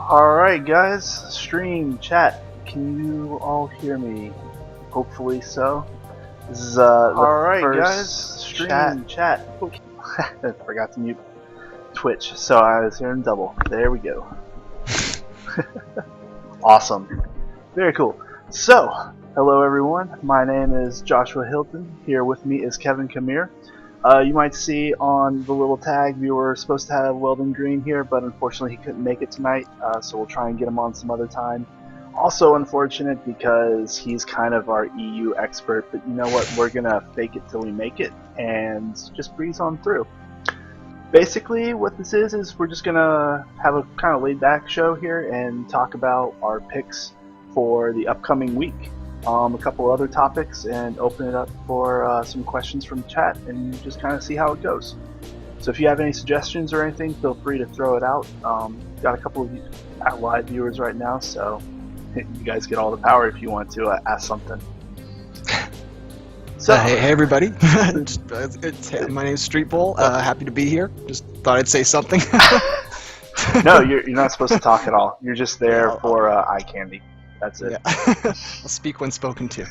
Alright guys, stream, chat, can you all hear me? Hopefully so. This is the first guys, stream, chat. I forgot to mute Twitch, so I was hearing double. There we go. Awesome. Very cool. So, hello everyone, my name is Joshua Hilton. Here with me is Kevin Camire. You might see on the little tag we were supposed to have Weldon Green here, but unfortunately he couldn't make it tonight, so we'll try and get him on some other time. Also unfortunate because he's kind of our EU expert, but you know what, we're gonna fake it till we make it and just breeze on through. Basically what this is we're just gonna have a kind of laid back show here and talk about our picks for the upcoming week. A couple other topics, and open it up for some questions from chat and just kind of see how it goes. So if you have any suggestions or anything, feel free to throw it out. Got a couple of live viewers right now, so you guys get all the power if you want to ask something. So hey everybody, my name's Street Bowl. Happy to be here. Just thought I'd say something. No, you're not supposed to talk at all. You're just there for eye candy. That's it. Yeah. I'll speak when spoken to.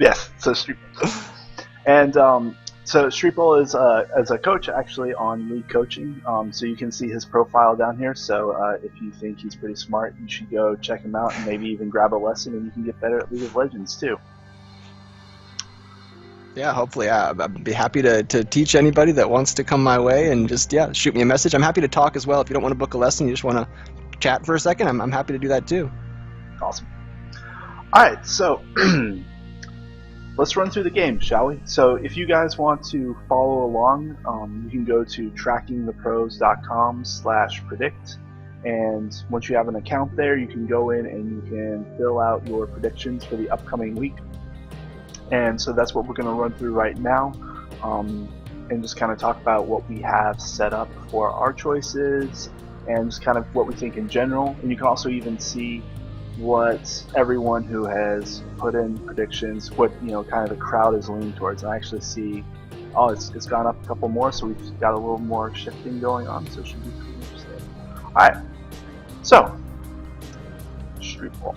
Yes, so Street Bowl. And so Street Bowl is as a coach actually on League Coaching. So you can see his profile down here. So if you think he's pretty smart, you should go check him out and maybe even grab a lesson, and you can get better at League of Legends too. Yeah, hopefully. I'd be happy to teach anybody that wants to come my way, and just shoot me a message. I'm happy to talk as well. If you don't want to book a lesson, you just want to chat for a second, I'm happy to do that too. Awesome. Alright, so let's run through the game, shall we? So if you guys want to follow along, you can go to trackingthepros.com/predict, and once you have an account there, you can go in and you can fill out your predictions for the upcoming week. And so that's what we're going to run through right now, and just kind of talk about what we have set up for our choices and just kind of what we think in general. And you can also even see what everyone who has put in predictions, what kind of the crowd is leaning towards. And I actually see, it's gone up a couple more, so we've got a little more shifting going on, so it should be pretty interesting. Alright, so Street Bowl.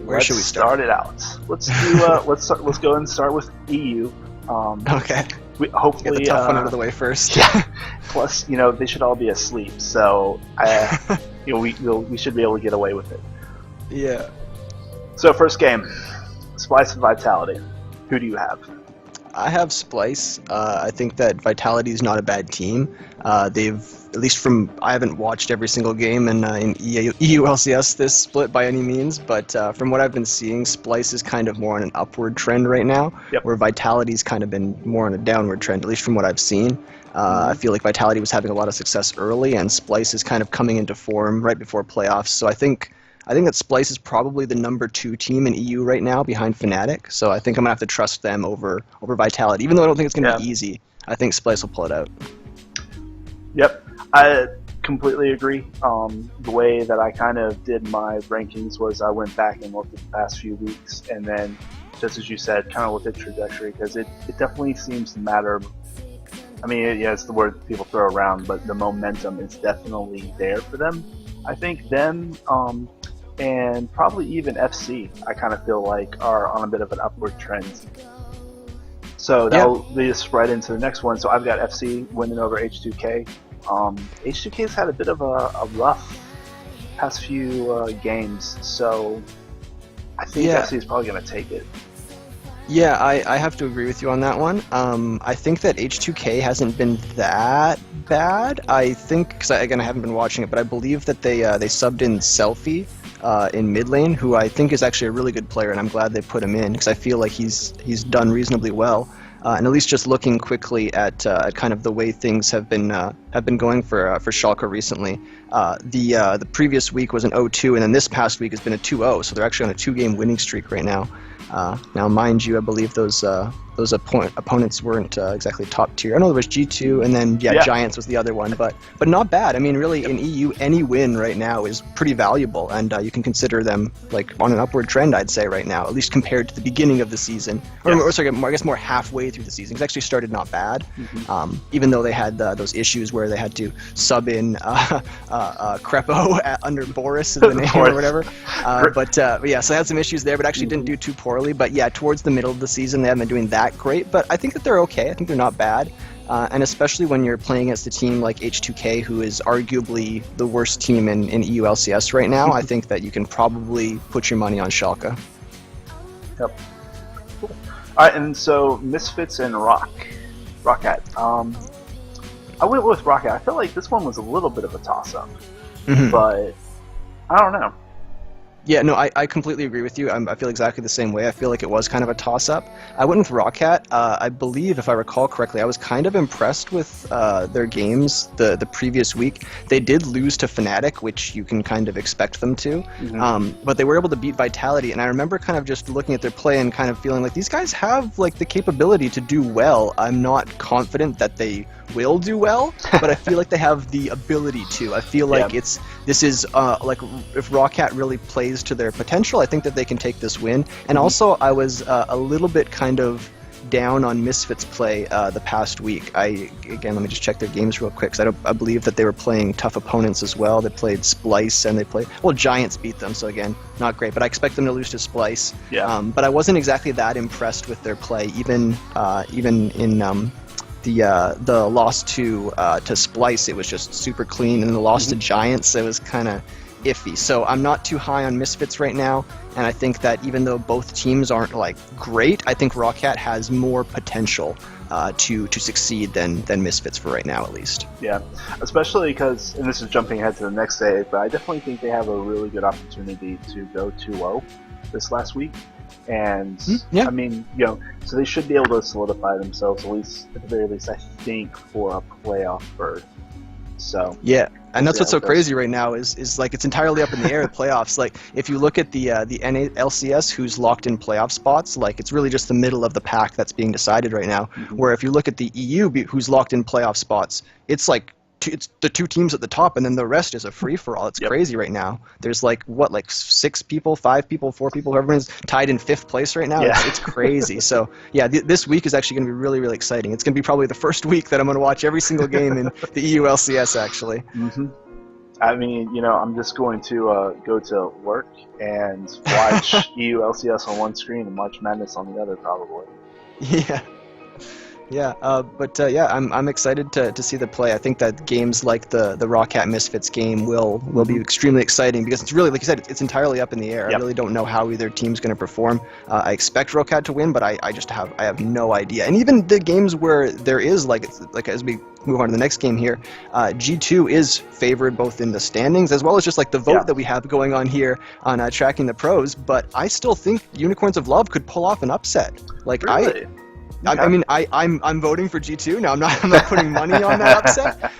Where should we start it out? Let's do let's go and start with EU. Okay. We hopefully get the tough one out of the way first. Yeah. Plus, they should all be asleep, so we should be able to get away with it. Yeah. So first game, Splice and Vitality. Who do you have? I have Splice. I think that Vitality is not a bad team. They've, at least I haven't watched every single game in EU LCS this split by any means, but from what I've been seeing, Splice is kind of more on an upward trend right now, where Vitality's kind of been more on a downward trend, at least from what I've seen. I feel like Vitality was having a lot of success early, and Splice is kind of coming into form right before playoffs, so I think that Splice is probably the number 2 team in EU right now, behind Fnatic. So I think I'm gonna have to trust them over Vitality, even though I don't think it's gonna be easy. I think Splice will pull it out. Yep, I completely agree. The way that I kind of did my rankings was I went back and looked at the past few weeks, and then, just as you said, kind of looked at trajectory, because it definitely seems to matter. I mean, it's the word people throw around, but the momentum is definitely there for them. I think them, and probably even FC, I kind of feel like are on a bit of an upward trend. So that'll lead us right into the next one. So I've got FC winning over H2K. H2K's had a bit of a rough past few games, so I think FC is probably going to take it. Yeah, I have to agree with you on that one. I think that H2K hasn't been that bad. I think, because I haven't been watching it, but I believe that they subbed in Selfie in mid lane, who I think is actually a really good player, and I'm glad they put him in, because I feel like he's done reasonably well. And at least just looking quickly at kind of the way things have been going for Schalke recently, the previous week was an 0-2, and then this past week has been a 2-0, so they're actually on a 2-game winning streak right now. Now, mind you, I believe those those opponents weren't exactly top tier. I know there was G2, and then Giants was the other one, but not bad. I mean, really, in EU, any win right now is pretty valuable, and you can consider them like on an upward trend, I'd say, right now, at least compared to the beginning of the season. Or sorry, I guess more halfway through the season. It's actually started not bad, even though they had those issues where they had to sub in Crepo under Boris in the name or whatever. So they had some issues there, but actually didn't do too poorly. But yeah, towards the middle of the season, they haven't been doing that great. But I think that they're okay. I think they're not bad. And especially when you're playing against a team like H2K, who is arguably the worst team in EU LCS right now, I think that you can probably put your money on Schalke. Yep. Cool. All right, and so Misfits and Roccat. I went with Roccat. I feel like this one was a little bit of a toss-up, but I don't know. Yeah, no, I completely agree with you. I feel exactly the same way. I feel like it was kind of a toss-up. I went with Roccat. I believe, if I recall correctly, I was kind of impressed with their games the previous week. They did lose to Fnatic, which you can kind of expect them to, but they were able to beat Vitality, and I remember kind of just looking at their play and kind of feeling like these guys have like the capability to do well. I'm not confident that they will do well, but I feel like they have the ability to. I feel like this is like if Roccat really plays to their potential, I think that they can take this win. And also, I was a little bit kind of down on Misfits' play the past week. Again, let me just check their games real quick, because I believe that they were playing tough opponents as well. They played Splice, and Giants beat them, so again, not great, but I expect them to lose to Splice. But I wasn't exactly that impressed with their play, even in the loss to Splice. It was just super clean, and the loss to Giants, it was kind of iffy. So I'm not too high on Misfits right now, and I think that even though both teams aren't like great, I think Roccat has more potential to succeed than Misfits for right now, at least. Yeah, especially because, and this is jumping ahead to the next day, but I definitely think they have a really good opportunity to go 2-0 this last week. And I mean, so they should be able to solidify themselves, at least at the very least, I think, for a playoff berth. So and that's what's so crazy right now is like it's entirely up in the air, the playoffs. Like if you look at the NA LCS, who's locked in playoff spots, like it's really just the middle of the pack that's being decided right now. Where if you look at the EU, who's locked in playoff spots, it's like it's the two teams at the top, and then the rest is a free-for-all. It's crazy right now. There's like 6 people, 5 people, 4 people, everyone's tied in 5th place right now. It's crazy. So yeah, this week is actually going to be really, really exciting. It's going to be probably the first week that I'm going to watch every single game in the EU LCS, actually. I mean, I'm just going to go to work and watch EU LCS on one screen and March Madness on the other, probably. I'm excited to see the play. I think that games like the Roccat Misfits game will be extremely exciting, because it's really, like you said, it's entirely up in the air. I really don't know how either team's going to perform. I expect Roccat to win, but I have no idea. And even the games where there is like as we move on to the next game here, G2 is favored both in the standings as well as just like the vote that we have going on here on Tracking the Pros. But I still think Unicorns of Love could pull off an upset. Like really? I mean, I'm voting for G2 now. I'm not putting money on that upset,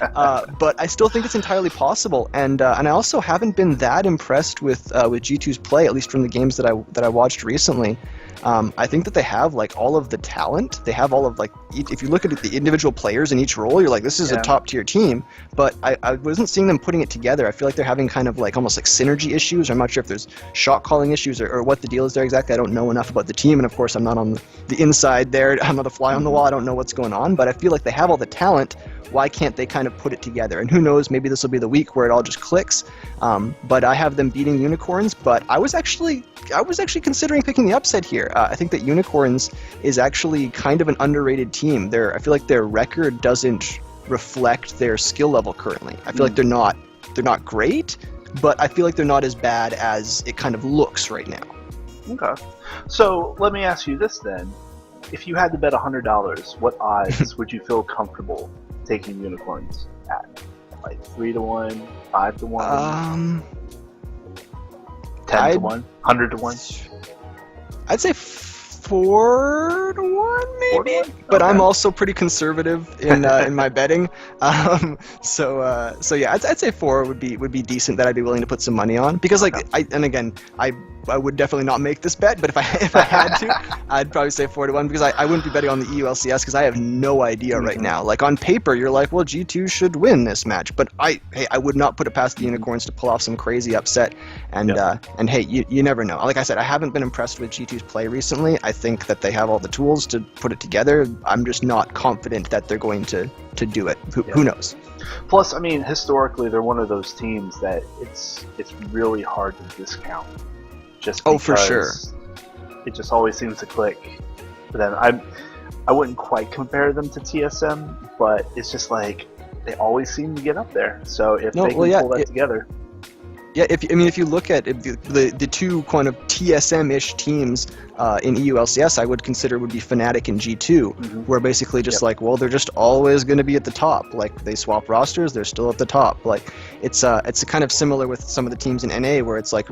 but I still think it's entirely possible. And I also haven't been that impressed with G2's play, at least from the games that I watched recently. I think that they have like all of the talent. They have all of like, if you look at the individual players in each role, you're like, this is a top tier team. But I wasn't seeing them putting it together. I feel like they're having kind of like almost like synergy issues. I'm not sure if there's shot calling issues or what the deal is there exactly. I don't know enough about the team, and of course I'm not on the inside there. I'm not a fly on the wall. I don't know what's going on, but I feel like they have all the talent. Why can't they kind of put it together? And who knows, maybe this will be the week where it all just clicks. But I have them beating Unicorns, but I was actually considering picking the upset here. I think that Unicorns is actually kind of an underrated team. I feel like their record doesn't reflect their skill level currently. I feel like they're not great, but I feel like they're not as bad as it kind of looks right now. Okay. So let me ask you this then. If you had to bet $100, what odds would you feel comfortable taking Unicorns at? Like 3-1, 5-1, 10-1, 100-1? I'd say 4-1 maybe. 4-1? But okay. I'm also pretty conservative in my betting. So yeah, I'd say 4 would be decent, that I'd be willing to put some money on, because like I I would definitely not make this bet, but if I had to, I'd probably say 4-1 because I wouldn't be betting on the EU LCS because I have no idea right now. Like on paper, you're like, well, G2 should win this match, but I would not put it past the Unicorns to pull off some crazy upset. And hey, you never know. Like I said, I haven't been impressed with G2's play recently. I think that they have all the tools to put it together. I'm just not confident that they're going to do it. Who knows? Plus, I mean, historically, they're one of those teams that it's really hard to discount. Just because for sure. It just always seems to click. But then I wouldn't quite compare them to TSM, but it's just like they always seem to get up there. So if they can pull that together. Yeah, if you look at the two kind of TSM-ish teams in EU LCS, I would consider would be Fnatic and G2, who are basically just like, well, they're just always going to be at the top. Like they swap rosters, they're still at the top. Like it's kind of similar with some of the teams in NA, where it's like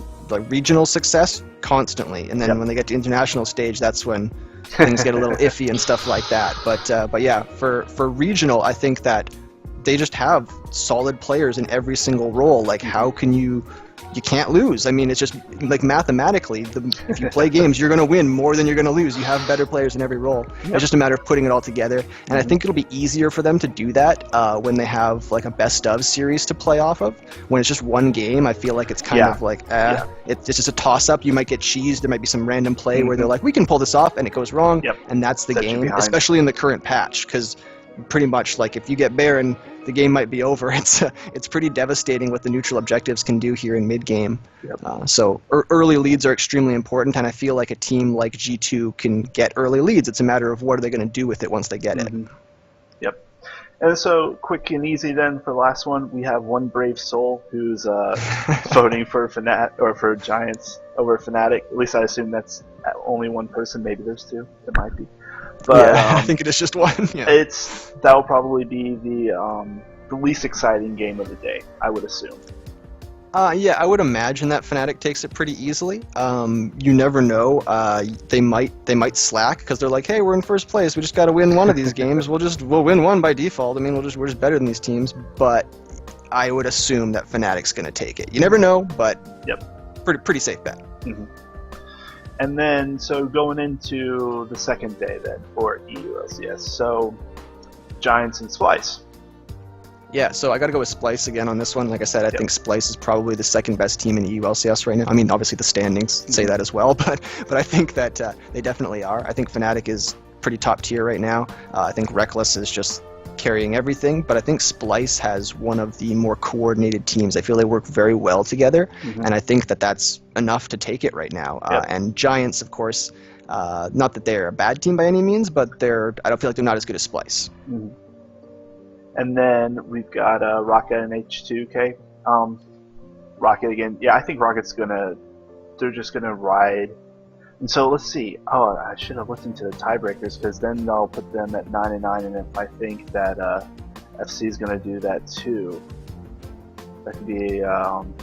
regional success constantly, and then when they get to international stage, that's when things get a little iffy and stuff like that. But yeah, for regional, I think that they just have solid players in every single role. Like, how can you can't lose. I mean, it's just like mathematically, if you play games, you're going to win more than you're going to lose. You have better players in every role. Yep. It's just a matter of putting it all together. And I think it'll be easier for them to do that when they have like a best of series to play off of. When it's just one game, I feel like it's kind of like, it's just a toss up. You might get cheesed. There might be some random play where they're like, we can pull this off, and it goes wrong. Yep. And that's the game, especially in the current patch, because pretty much like if you get Baron, the game might be over. It's pretty devastating what the neutral objectives can do here in mid game. Yep. So early leads are extremely important, and I feel like a team like G2 can get early leads. It's a matter of what are they going to do with it once they get it. Yep. And so quick and easy then for the last one, we have one brave soul who's voting for Fnatic or for Giants over Fnatic. At least I assume that's only one person. Maybe there's two. It might be. But, yeah, I think it is just one. Yeah. That'll probably be the least exciting game of the day, I would assume. Yeah, I would imagine that Fnatic takes it pretty easily. You never know. They might slack because they're like, hey, we're in first place. We just got to win one of these games. We'll win one by default. I mean, we're just better than these teams. But I would assume that Fnatic's going to take it. You never know, but pretty safe bet. Mm-hmm. And then, so going into the second day then for EU LCS, so Giants and Splice. Yeah, so I got to go with Splice again on this one. Like I said, I think Splice is probably the second best team in EU LCS right now. I mean, obviously the standings say that as well, but I think that they definitely are. I think Fnatic is pretty top tier right now. I think Reckless is just carrying everything, but I think Splice has one of the more coordinated teams. I feel they work very well together, and I think that that's enough to take it right now. And Giants, of course, not that they're a bad team by any means, but I don't feel like they're not as good as Splice. And then we've got Rocket and H2K. Rocket again. Yeah, I think Rocket's they're just gonna ride. And so let's see. Oh, I should have looked into the tiebreakers, because then they'll put them at 9-9, and if I think that FC is going to do that too, that could be an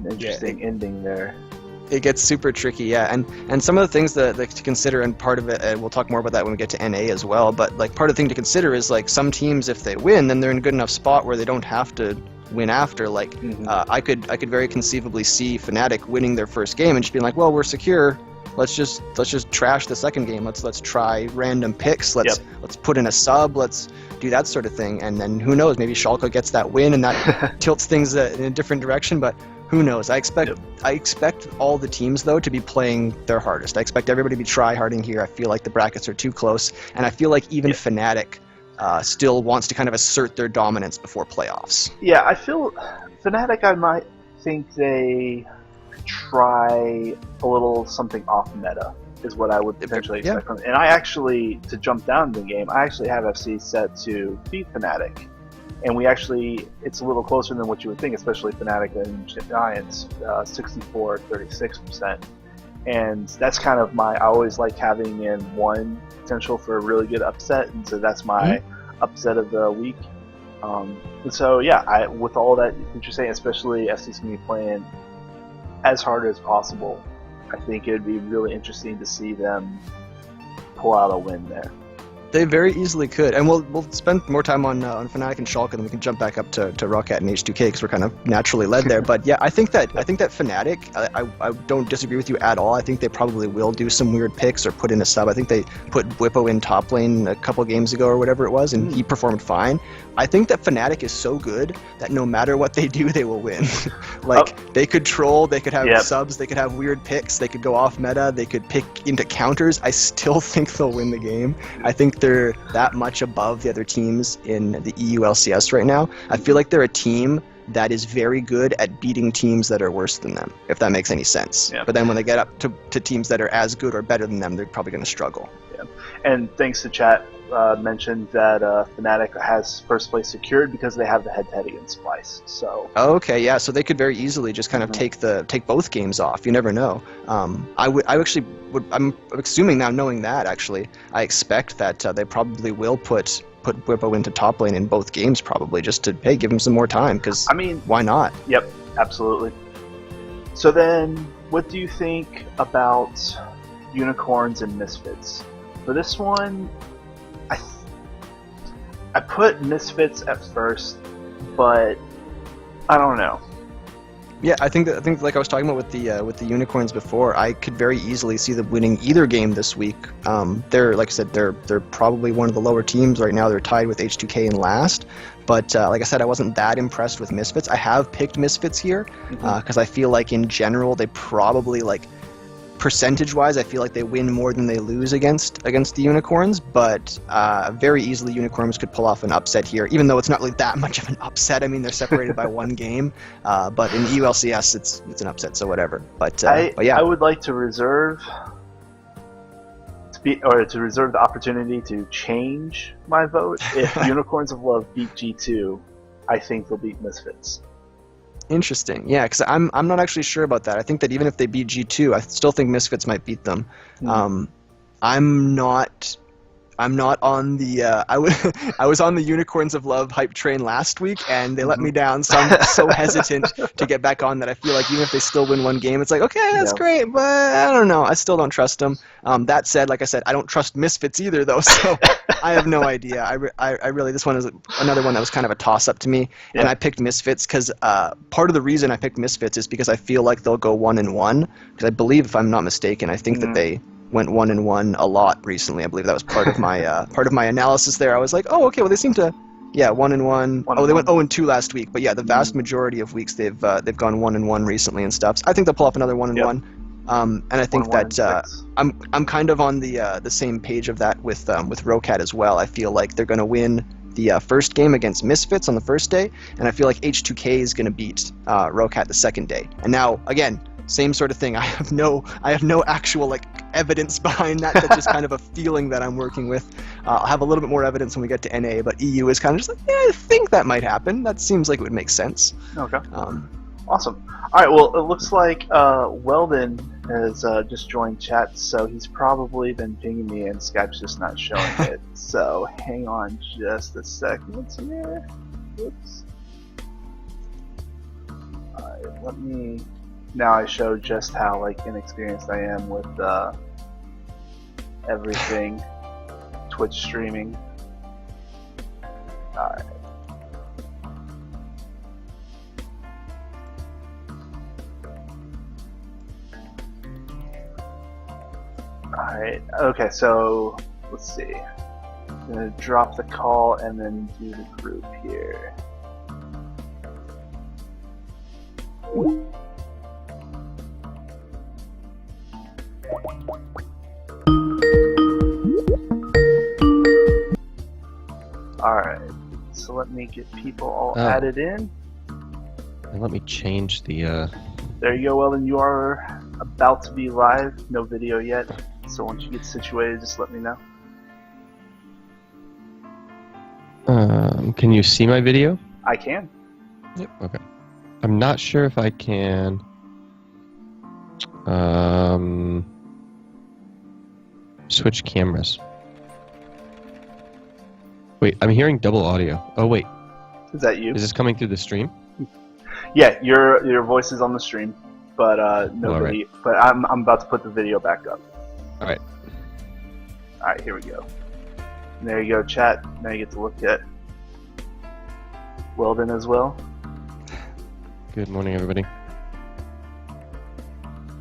interesting ending there. It gets super tricky, yeah. And some of the things that to consider, and part of it, we'll talk more about that when we get to NA as well, but like part of the thing to consider is like some teams, if they win, then they're in a good enough spot where they don't have to win after. Like I could very conceivably see Fnatic winning their first game and just being like, well, we're secure, let's just trash the second game, let's try random picks, let's put in a sub, let's do that sort of thing, and then who knows, maybe Schalke gets that win and that tilts things in a different direction, but who knows. I expect all the teams though to be playing their hardest. I expect everybody to be try-harding here. I feel like the brackets are too close, and I feel like even Fnatic still wants to kind of assert their dominance before playoffs. Yeah, I feel Fnatic, I might think they could try a little something off meta, is what I would potentially expect from them. And I actually, to jump down the game, I actually have FC set to beat Fnatic. And it's a little closer than what you would think, especially Fnatic and Giants, 64-36%. And that's kind of I always like having in one potential for a really good upset, and so that's my upset of the week. And so with all that what you're saying, especially FC's going to be playing as hard as possible, I think it would be really interesting to see them pull out a win there. They very easily could, and we'll spend more time on Fnatic and Schalke, and then we can jump back up to Rocket and H2K because we're kind of naturally led there. But yeah, I think that Fnatic, I don't disagree with you at all. I think they probably will do some weird picks or put in a sub. I think they put Bwipo in top lane a couple games ago or whatever it was, and he performed fine. I think that Fnatic is so good that no matter what they do, they will win. They could troll, they could have subs, they could have weird picks, they could go off meta, they could pick into counters. I still think they'll win the game. I think they're that much above the other teams in the EU LCS right now. I feel like they're a team that is very good at beating teams that are worse than them, if that makes any sense. Yeah. But then when they get up to teams that are as good or better than them, they're probably going to struggle. Yeah. And thanks to chat, mentioned that Fnatic has first place secured because they have the head-to-head against Splice. So okay, yeah, so they could very easily just kind of take both games off. You never know. I'm assuming now, knowing that, actually, I expect that they probably will put Bwipo into top lane in both games, probably just to give him some more time. Because why not? Yep, absolutely. So then, what do you think about Unicorns and Misfits? For this one, I put Misfits at first, but I don't know. Yeah, I think like I was talking about with the Unicorns before, I could very easily see them winning either game this week. They're, like I said, they're probably one of the lower teams right now. They're tied with H2K in last. But like I said, I wasn't that impressed with Misfits. I have picked Misfits here because I feel like in general they probably, like, percentage-wise, I feel like they win more than they lose against the Unicorns, but very easily Unicorns could pull off an upset here, even though it's not really that much of an upset. I mean, they're separated by one game, but in EU LCS, it's an upset, so whatever. But yeah, I would like to reserve the opportunity to change my vote. If Unicorns of Love beat G2, I think they'll beat Misfits. Interesting. Yeah, because I'm not actually sure about that. I think that even if they beat G2, I still think Misfits might beat them. I'm not on the I was on the Unicorns of Love hype train last week, and they let me down, so I'm so hesitant to get back on that. I feel like even if they still win one game, it's like, okay, that's great, but I don't know. I still don't trust them. That said, like I said, I don't trust Misfits either, though, so I have no idea. I really, this one is another one that was kind of a toss-up to me, and I picked Misfits because part of the reason I picked Misfits is because I feel like they'll go 1-1, because I believe, if I'm not mistaken, I think that they went 1-1 a lot recently. I believe that was part of my analysis there. I was like, oh, okay, well, they seem to, 1-1. Oh, they went 0-2 last week, but yeah, the vast majority of weeks they've gone 1-1 recently and stuff. So I think they'll pull off another 1-1. And I think that I'm kind of on the same page of that with Rocat as well. I feel like they're going to win the first game against Misfits on the first day, and I feel like H2K is going to beat Rocat the second day. And now, again, same sort of thing. I have no actual evidence behind that. That's just kind of a feeling that I'm working with. I'll have a little bit more evidence when we get to NA, but EU is kind of just like, I think that might happen. That seems like it would make sense. Okay. Awesome. All right. Well, it looks like Weldon has just joined chat, so he's probably been pinging me, and Skype's just not showing it. So hang on just a second here. Oops. All right. Let me. Now I show just how inexperienced I am with everything Twitch streaming. Alright. Alright, okay, so let's see. I'm gonna drop the call and then do the group here. Alright, so let me get people all added in. And let me change the... There you go, Weldon. You are about to be live. No video yet. So once you get situated, just let me know. Can you see my video? I can. Yep, okay. I'm not sure if I can... switch cameras. Wait, I'm hearing double audio. Oh wait. Is that you? Is this coming through the stream? Yeah, your voice is on the stream, but nobody. Right. But I'm about to put the video back up. All right. All right, here we go. And there you go, chat. Now you get to look at Weldon as well. Good morning, everybody.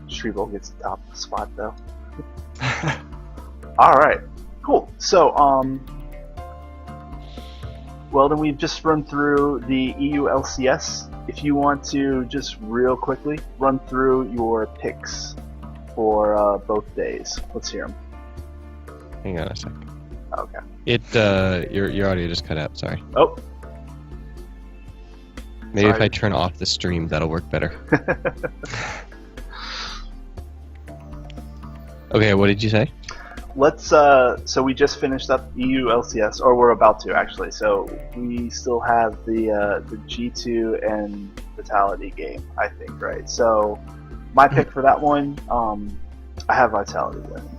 Shreebolt gets the top spot though. Alright, cool. So, Weldon, we've just run through the EU LCS. If you want to just real quickly run through your picks for both days. Let's hear them. Hang on a sec. Okay. Your audio just cut out. Sorry. Oh. Maybe Sorry. if I turn off the stream, that'll work better. Okay, what did you say? Let's so we just finished up EU LCS, or we're about to actually. So we still have the G2 and Vitality game, I think, right? So my pick for that one, I have Vitality winning.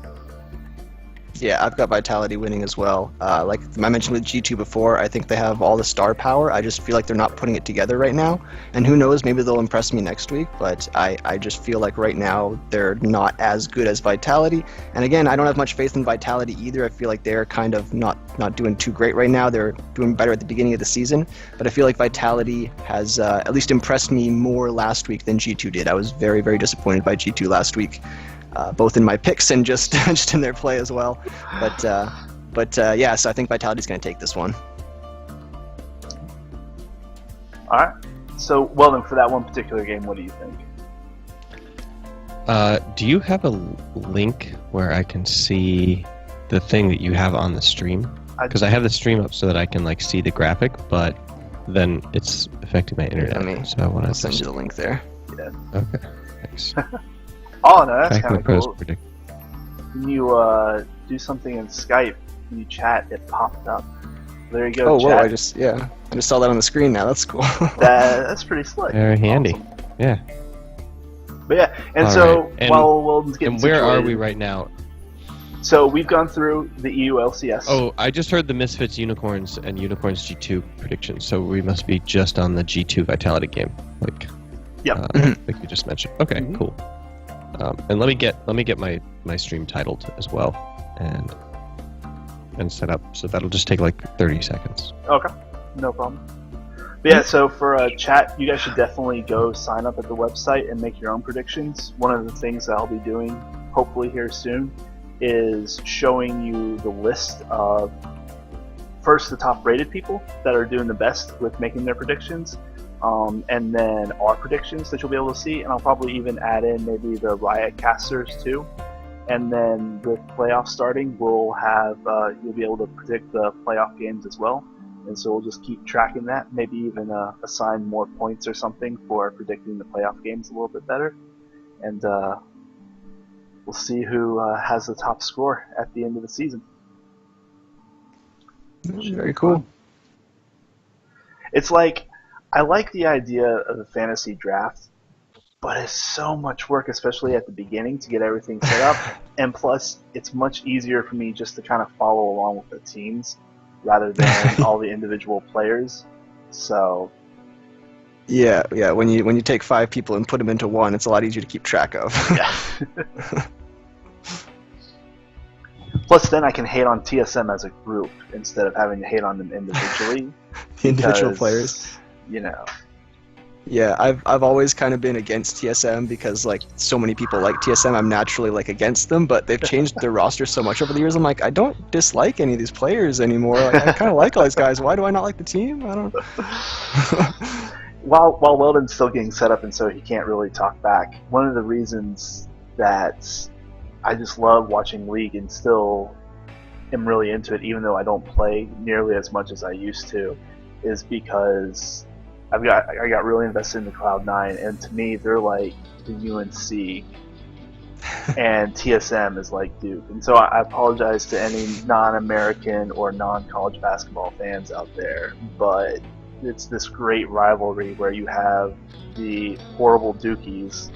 Yeah, I've got Vitality winning as well. Like I mentioned with G2 before, I think they have all the star power. I just feel like they're not putting it together right now. And who knows, maybe they'll impress me next week. But I just feel like right now they're not as good as Vitality. And again, I don't have much faith in Vitality either. I feel like they're kind of not doing too great right now. They're doing better at the beginning of the season. But I feel like Vitality has at least impressed me more last week than G2 did. I was very, very disappointed by G2 last week. Both in my picks and just in their play as well. But yeah, so I think Vitality's going to take this one. All right. So, well then, for that one particular game, what do you think? Do you have a link where I can see the thing that you have on the stream? Because I have the stream up so that I can like see the graphic, but then it's affecting my internet. So I want to send you the link there. Yeah. Okay. Thanks. Oh no, that's kind of cool. Predict. When you do something in Skype, when you chat, it popped up. There you go. Oh, chat. whoa! I just saw that on the screen now. That's cool. That's pretty slick. Very handy. Awesome. Yeah. But yeah, and All so right. And, while Weldon's getting and where situated, are we right now? So we've gone through the EU LCS. Oh, I just heard the Misfits Unicorns and Unicorns G2 predictions, so we must be just on the G2 Vitality game, like you just mentioned. Okay, cool. And let me get my stream titled as well, and set up. So that'll just take like 30 seconds. Okay, no problem. But yeah, so for chat, you guys should definitely go sign up at the website and make your own predictions. One of the things that I'll be doing, hopefully here soon, is showing you the list of first the top rated people that are doing the best with making their predictions. And then our predictions that you'll be able to see, and I'll probably even add in maybe the Riot casters too. And then with playoffs starting, we'll have you'll be able to predict the playoff games as well. And so we'll just keep tracking that, maybe even assign more points or something for predicting the playoff games a little bit better. And we'll see who has the top score at the end of the season. Very cool. It's like, I like the idea of the fantasy draft, but it's so much work, especially at the beginning, to get everything set up. And plus, it's much easier for me just to kind of follow along with the teams rather than all the individual players. So yeah. When you take 5 people and put them into one, it's a lot easier to keep track of. Yeah. Plus, then I can hate on TSM as a group instead of having to hate on them individually. The individual players. You know. Yeah, I've always kind of been against TSM because like so many people like TSM. I'm naturally like against them, but they've changed their roster so much over the years. I'm like, I don't dislike any of these players anymore. Like, I kind of like all these guys. Why do I not like the team? I don't know. While Weldon's still getting set up and so he can't really talk back, one of the reasons that I just love watching League and still am really into it, even though I don't play nearly as much as I used to, is because I got really invested in the Cloud9, and to me they're like the UNC, and TSM is like Duke. And so I apologize to any non-American or non-college basketball fans out there, but it's this great rivalry where you have the horrible Dukies,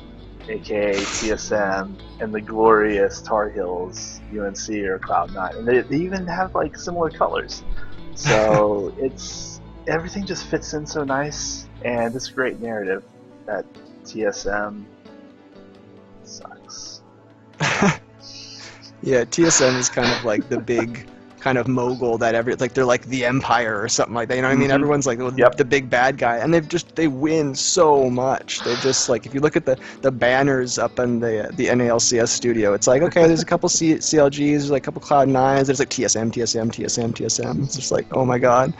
aka TSM, and the glorious Tar Heels, UNC or Cloud9, and they even have like similar colors. So everything just fits in so nice, and it's a great narrative that TSM sucks. Yeah, TSM is kind of like the big kind of mogul that they're like the Empire or something like that. You know what I mean? Everyone's like the big bad guy, and they win so much. They've just like, if you look at the banners up in the NALCS studio, it's like, okay, there's a couple CLGs, there's like a couple Cloud9s, there's like TSM. It's just like, oh my god.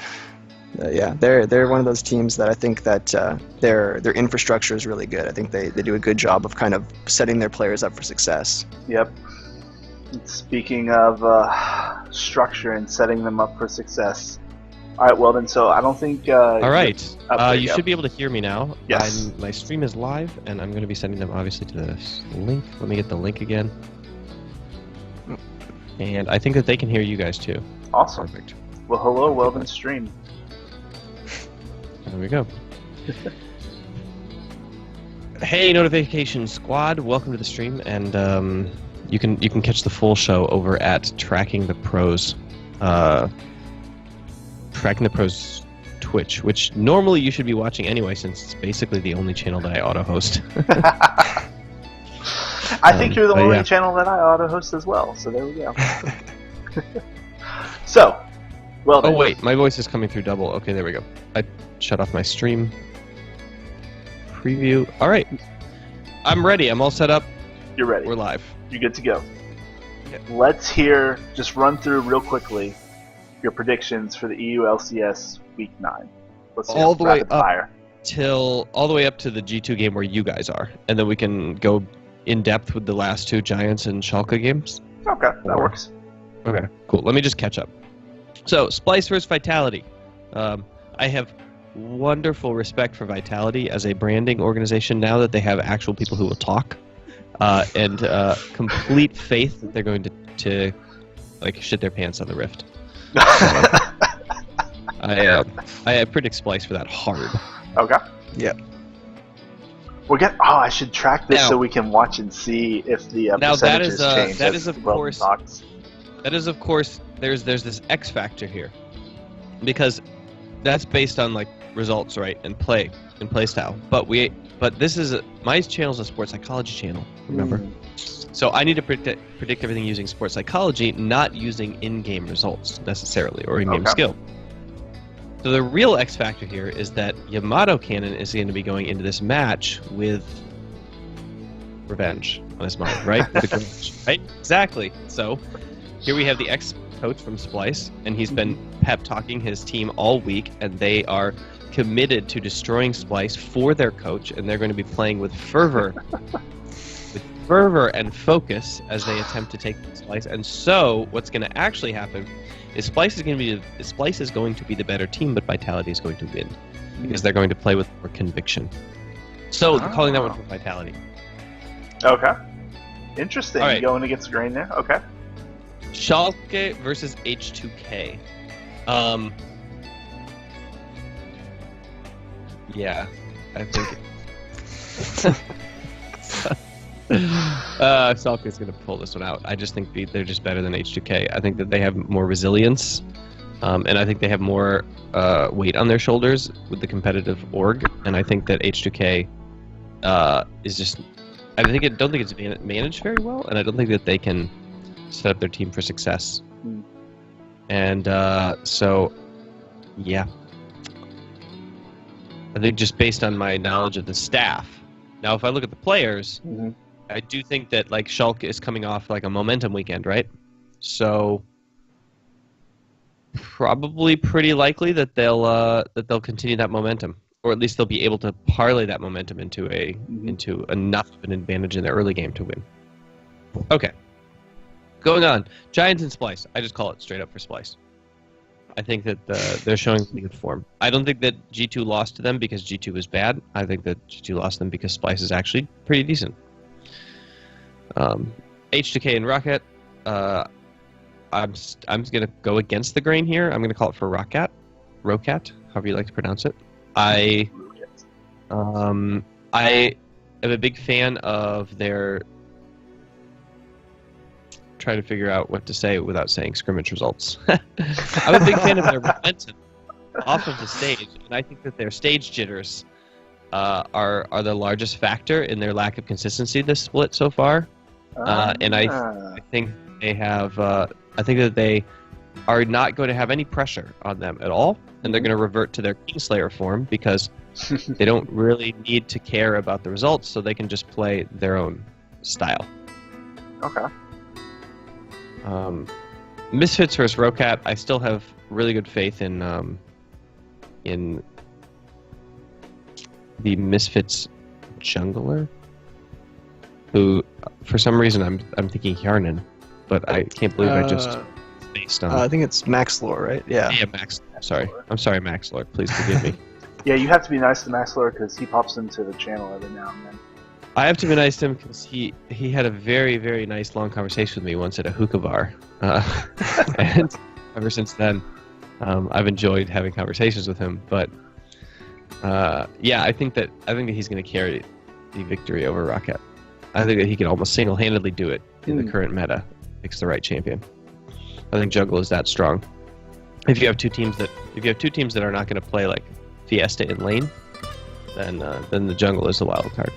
Yeah, they're one of those teams that I think that their infrastructure is really good. I think they do a good job of kind of setting their players up for success. Yep. Speaking of structure and setting them up for success. All right, Weldon. So I don't think. All right. You should be able to hear me now. Yes. My stream is live, and I'm going to be sending them obviously to this link. Let me get the link again. And I think that they can hear you guys too. Awesome. Perfect. Well, hello, Weldon stream. There we go. Hey, notification squad! Welcome to the stream, and you can catch the full show over at Tracking the Pros Twitch, which normally you should be watching anyway, since it's basically the only channel that I auto-host. I think you're the only channel that I auto-host as well. So there we go. So, Weldon. Oh wait, my voice is coming through double. Okay, there we go. I shut off my stream preview. All right, I'm ready. I'm all set up. You're ready. We're live. You're good to go. Yeah. Let's just run through real quickly your predictions for the EU LCS Week 9. Let's see all the way up fire. all the way up to the G2 game where you guys are, and then we can go in depth with the last two Giants and Schalke games. Okay, that works. Okay, cool. Let me just catch up. So, Splice versus Vitality. I have wonderful respect for Vitality as a branding organization now that they have actual people who will talk, and complete faith that they're going to like shit their pants on the Rift. I predict Splice for that hard. Okay. Yeah. I should track this so we can watch and see if the percentages change. That is of course. There's this X factor here, because that's based on like results, right, and play style. But this is my channel's a sports psychology channel. Remember, so I need to predict everything using sports psychology, not using in-game results necessarily or in-game skill. So the real X factor here is that Yamato Cannon is going to be going into this match with revenge on his mind, right? Right? Exactly. So here we have the ex-coach from Splice, and he's been pep-talking his team all week, and they are committed to destroying Splice for their coach, and they're going to be playing with fervor, and focus as they attempt to take Splice. And so what's going to actually happen is Splice is going to be the better team, but Vitality is going to win because they're going to play with more conviction. So calling that one for Vitality. Okay. Interesting. All right. Going against Grain there. Okay. Schalke versus H2K. Yeah, I think Schalke is going to pull this one out. I just think they're just better than H2K. I think that they have more resilience, and I think they have more weight on their shoulders with the competitive org. And I think that H2K is just. I don't think it's managed very well, and I don't think that they can set up their team for success. And so, yeah. I think just based on my knowledge of the staff. Now, if I look at the players, I do think that like Schalke is coming off like a momentum weekend, right? So probably pretty likely that they'll continue that momentum, or at least they'll be able to parlay that momentum into enough of an advantage in the early game to win. Okay. Going on, Giants and Splice. I just call it straight up for Splice. I think that they're showing pretty good form. I don't think that G2 lost to them because G2 was bad. I think that G2 lost them because Splice is actually pretty decent. H2K and Rocket. I'm going to go against the grain here. I'm going to call it for Rocket, however you like to pronounce it. I am a big fan of their. Try to figure out what to say without saying scrimmage results. I'm a big fan of their momentum off of the stage, and I think that their stage jitters are the largest factor in their lack of consistency this split so far. And I think they have. I think that they are not going to have any pressure on them at all, and they're going to revert to their Kingslayer form because they don't really need to care about the results, so they can just play their own style. Okay. Misfits versus Rocat, I still have really good faith in the Misfits jungler, who, for some reason, I'm thinking Hjarnan, but I can't believe I just spaced on. I think it's Max Lore, right? Yeah. Yeah, Max. Sorry, I'm sorry, Max Lord. Please forgive me. Yeah, you have to be nice to Max Lord because he pops into the channel every now and then. I have to be nice to him because he had a very, very nice long conversation with me once at a hookah bar, and ever since then, I've enjoyed having conversations with him. But yeah, I think that he's going to carry the victory over Rocket. I think that he can almost single-handedly do it in the current meta. Picks the right champion. I think jungle is that strong. If you have two teams that are not going to play like Fiesta in lane, then the jungle is the wild card.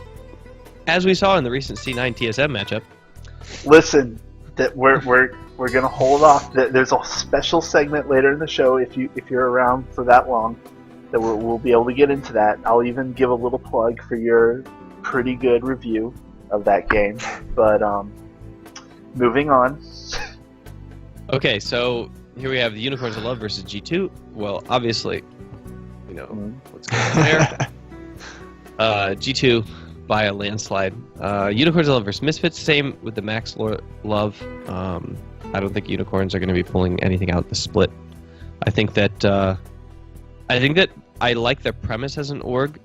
As we saw in the recent C9 TSM matchup. Listen, that we're gonna hold off. There's a special segment later in the show if you're around for that long, that we'll be able to get into that. I'll even give a little plug for your pretty good review of that game. But moving on. Okay, so here we have the Unicorns of Love versus G2. Well, obviously, you know what's going on there. G2 by a landslide. Unicorns of Love versus Misfits, same with the Max Love. I don't think Unicorns are going to be pulling anything out the split. I think that I like their premise as an org,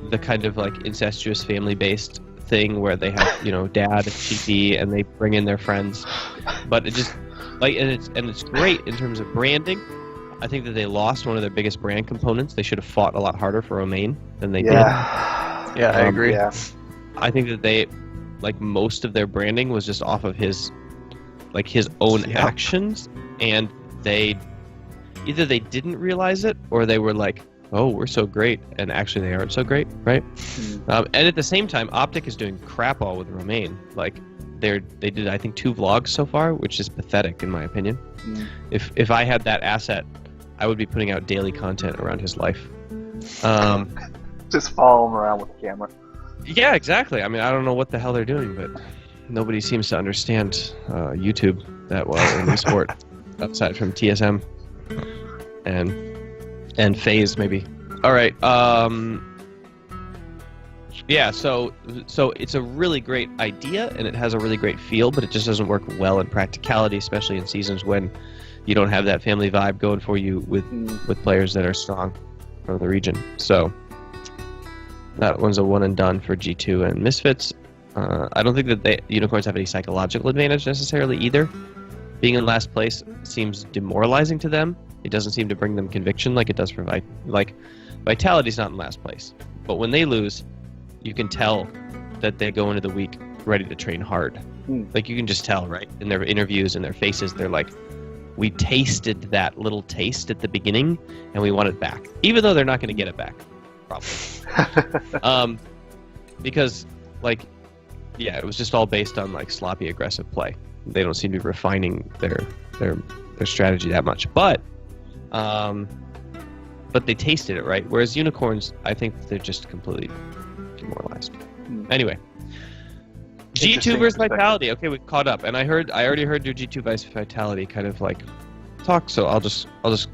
the kind of like incestuous family-based thing where they have, you know, dad, GP, and they bring in their friends. But it just like and it's great in terms of branding. I think that they lost one of their biggest brand components. They should have fought a lot harder for Romain than they did. Yeah, I agree. Yeah. I think that they, like, most of their branding was just off of his own actions, and either they didn't realize it, or they were like, oh, we're so great, and actually they aren't so great, right? And at the same time, Optic is doing crap all with Romain. Like, they did, I think, 2 vlogs so far, which is pathetic in my opinion. If I had that asset, I would be putting out daily content around his life. Just follow him around with the camera. Yeah, exactly. I mean, I don't know what the hell they're doing, but nobody seems to understand YouTube that well in the sport, outside from TSM and FaZe maybe. All right. Yeah. So it's a really great idea and it has a really great feel, but it just doesn't work well in practicality, especially in seasons when you don't have that family vibe going for you with players that are strong from the region. So that one's a one and done for G2 and Misfits. I don't think that Unicorns have any psychological advantage necessarily either. Being in last place seems demoralizing to them. It doesn't seem to bring them conviction like it does for Vitality's not in last place. But when they lose, you can tell that they go into the week ready to train hard. Like, you can just tell, right? In their interviews and their faces, they're like, we tasted that little taste at the beginning and we want it back. Even though they're not going to get it back. Probably. Because, like, yeah, it was just all based on like sloppy, aggressive play. They don't seem to be refining their strategy that much, but they tasted it, right? Whereas Unicorns, I think they're just completely demoralized. Anyway, G2 versus Vitality. Okay, we caught up, and I already heard your G2 versus Vitality kind of like talk, so I'll just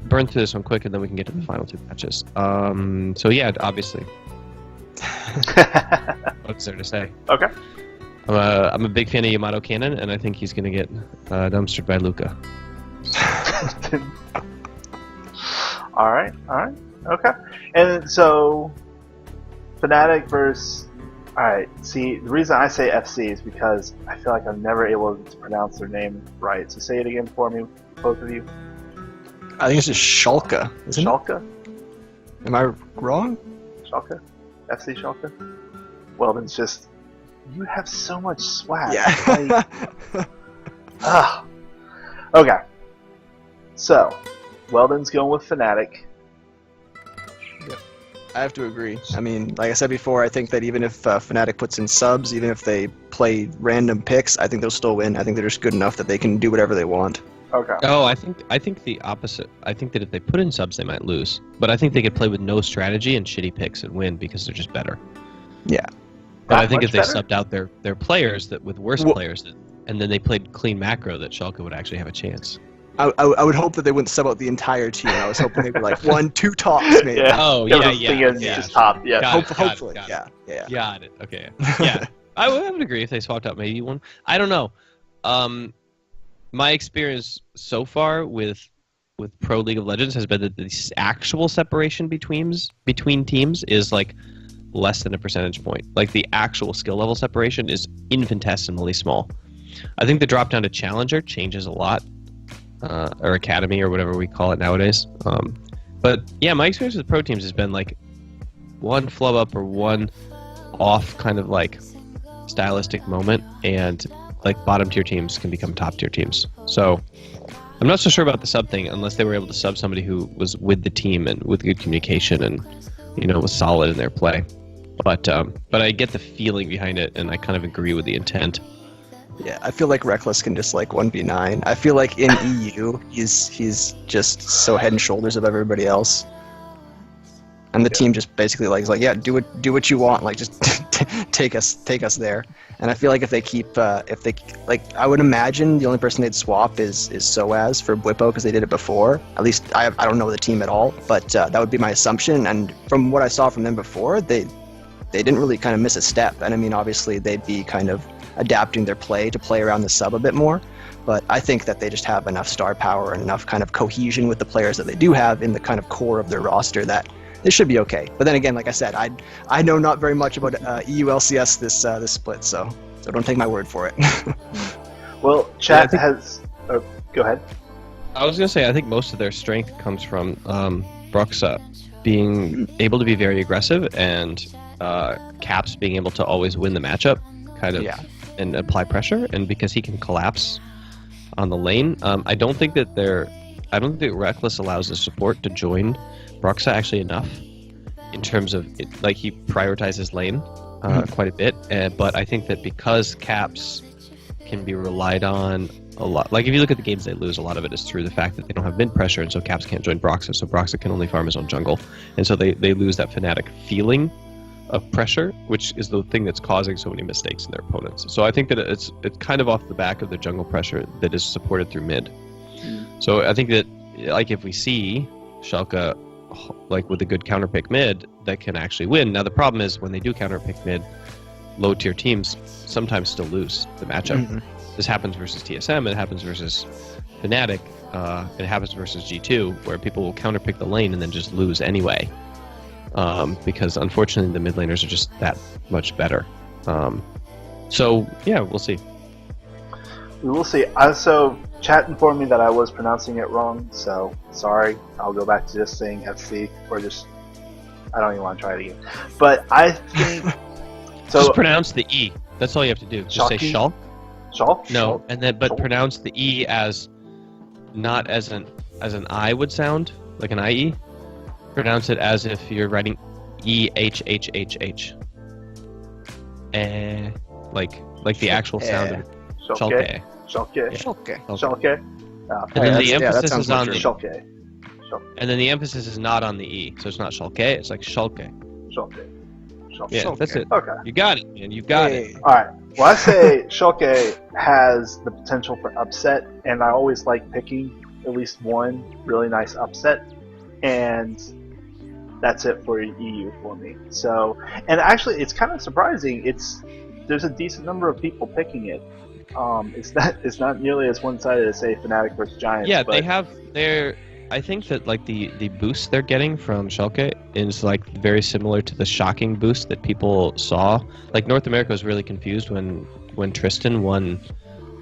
burn through this one quick, and then we can get to the final 2 matches. So yeah, obviously. What's there to say? Okay. I'm a big fan of Yamato Cannon, and I think he's going to get dumpstered by Luca. All right, okay. And so, Fnatic versus... Alright, see, the reason I say FC is because I feel like I'm never able to pronounce their name right. So say it again for me, both of you. I think it's just Schalke, isn't Schalke? it? Am I wrong? Schalke? FC Schalke? Weldon's just... You have so much swag. Yeah. Okay. So, Weldon's going with Fnatic. I have to agree. I mean, like I said before, I think that even if Fnatic puts in subs, even if they play random picks, I think they'll still win. I think they're just good enough that they can do whatever they want. Okay. Oh, I think the opposite. I think that if they put in subs, they might lose. But I think they could play with no strategy and shitty picks and win because they're just better. Yeah. But I think if they better? subbed out their players with worse players, and then they played clean macro, that Schalke would actually have a chance. I would hope that they wouldn't sub out the entire team. I was hoping they'd be like 1, 2 tops maybe. Yeah. Oh, Just top. Yeah. Hopefully. Got Yeah. Yeah. Got it. Okay. Yeah. I would agree if they swapped out maybe one. I don't know. My experience so far with Pro League of Legends has been that the actual separation between teams is like less than a percentage point. Like the actual skill level separation is infinitesimally small. I think the drop down to Challenger changes a lot. Or Academy or whatever we call it nowadays. But yeah, my experience with pro teams has been like one flub up or one off kind of like stylistic moment, and like bottom tier teams can become top tier teams. So I'm not so sure about the sub thing unless they were able to sub somebody who was with the team and with good communication and was solid in their play. But I get the feeling behind it, and I kind of agree with the intent. Yeah, I feel like Reckless can just like 1v9. I feel like in EU, he's just so head and shoulders above everybody else, and the team just basically like is like, yeah, do what you want, like just take us there. And I feel like if they I would imagine the only person they'd swap is Soaz for Bwipo because they did it before. At least I don't know the team at all, but that would be my assumption. And from what I saw from them before, they didn't really kind of miss a step. And I mean, obviously they'd be kind of adapting their play to play around the sub a bit more, but I think that they just have enough star power and enough kind of cohesion with the players that they do have in the kind of core of their roster that they should be okay. But then again, like I said, I know not very much about EU LCS this split, so don't take my word for it. Well, chat has. Oh, go ahead. I was gonna say I think most of their strength comes from Bruxa being able to be very aggressive and Caps being able to always win the matchup, kind of. Yeah. And apply pressure, and because he can collapse on the lane, I don't think that Reckless allows the support to join Bruxa actually enough in terms of it, like he prioritizes lane quite a bit, but I think that because Caps can be relied on a lot, like if you look at the games they lose, a lot of it is through the fact that they don't have mid pressure, and so Caps can't join Bruxa, so Bruxa can only farm his own jungle, and so they lose that Fnatic feeling of pressure, which is the thing that's causing so many mistakes in their opponents. So I think that it's kind of off the back of the jungle pressure that is supported through mid. So I think that like if we see Schalke like with a good counter pick mid that can actually win. Now the problem is when they do counter pick mid, low tier teams sometimes still lose the matchup. Mm-hmm. This happens versus TSM, it happens versus Fnatic, it happens versus G2, where people will counter pick the lane and then just lose anyway. Because unfortunately the mid laners are just that much better. So yeah, we'll see. We will see. So chat informed me that I was pronouncing it wrong, so sorry. I'll go back to just saying FC, or just I don't even want to try it again. But I think so. Just pronounce the E. That's all you have to do. Just say Schalke. Schalke? No, and then but Schalke. Pronounce the E as not as an I would sound, like an IE. Pronounce it as if you're writing EHHHH. Like the actual sound of Schalke. Schalke. And then the emphasis is on the Schalke. And then the emphasis is not on the E, so it's not Schalke, it's like Schalke. Yeah, that's it. Okay. You got it, man. You got it. Alright. Well, I say Schalke has the potential for upset, and I always like picking at least one really nice upset, and that's it for EU for me. So, and actually, it's kind of surprising. There's a decent number of people picking it. It's not nearly as one-sided as say Fnatic versus Giants. Yeah, but I think that like the boost they're getting from Schalke is like very similar to the shocking boost that people saw. Like North America was really confused when Tristan won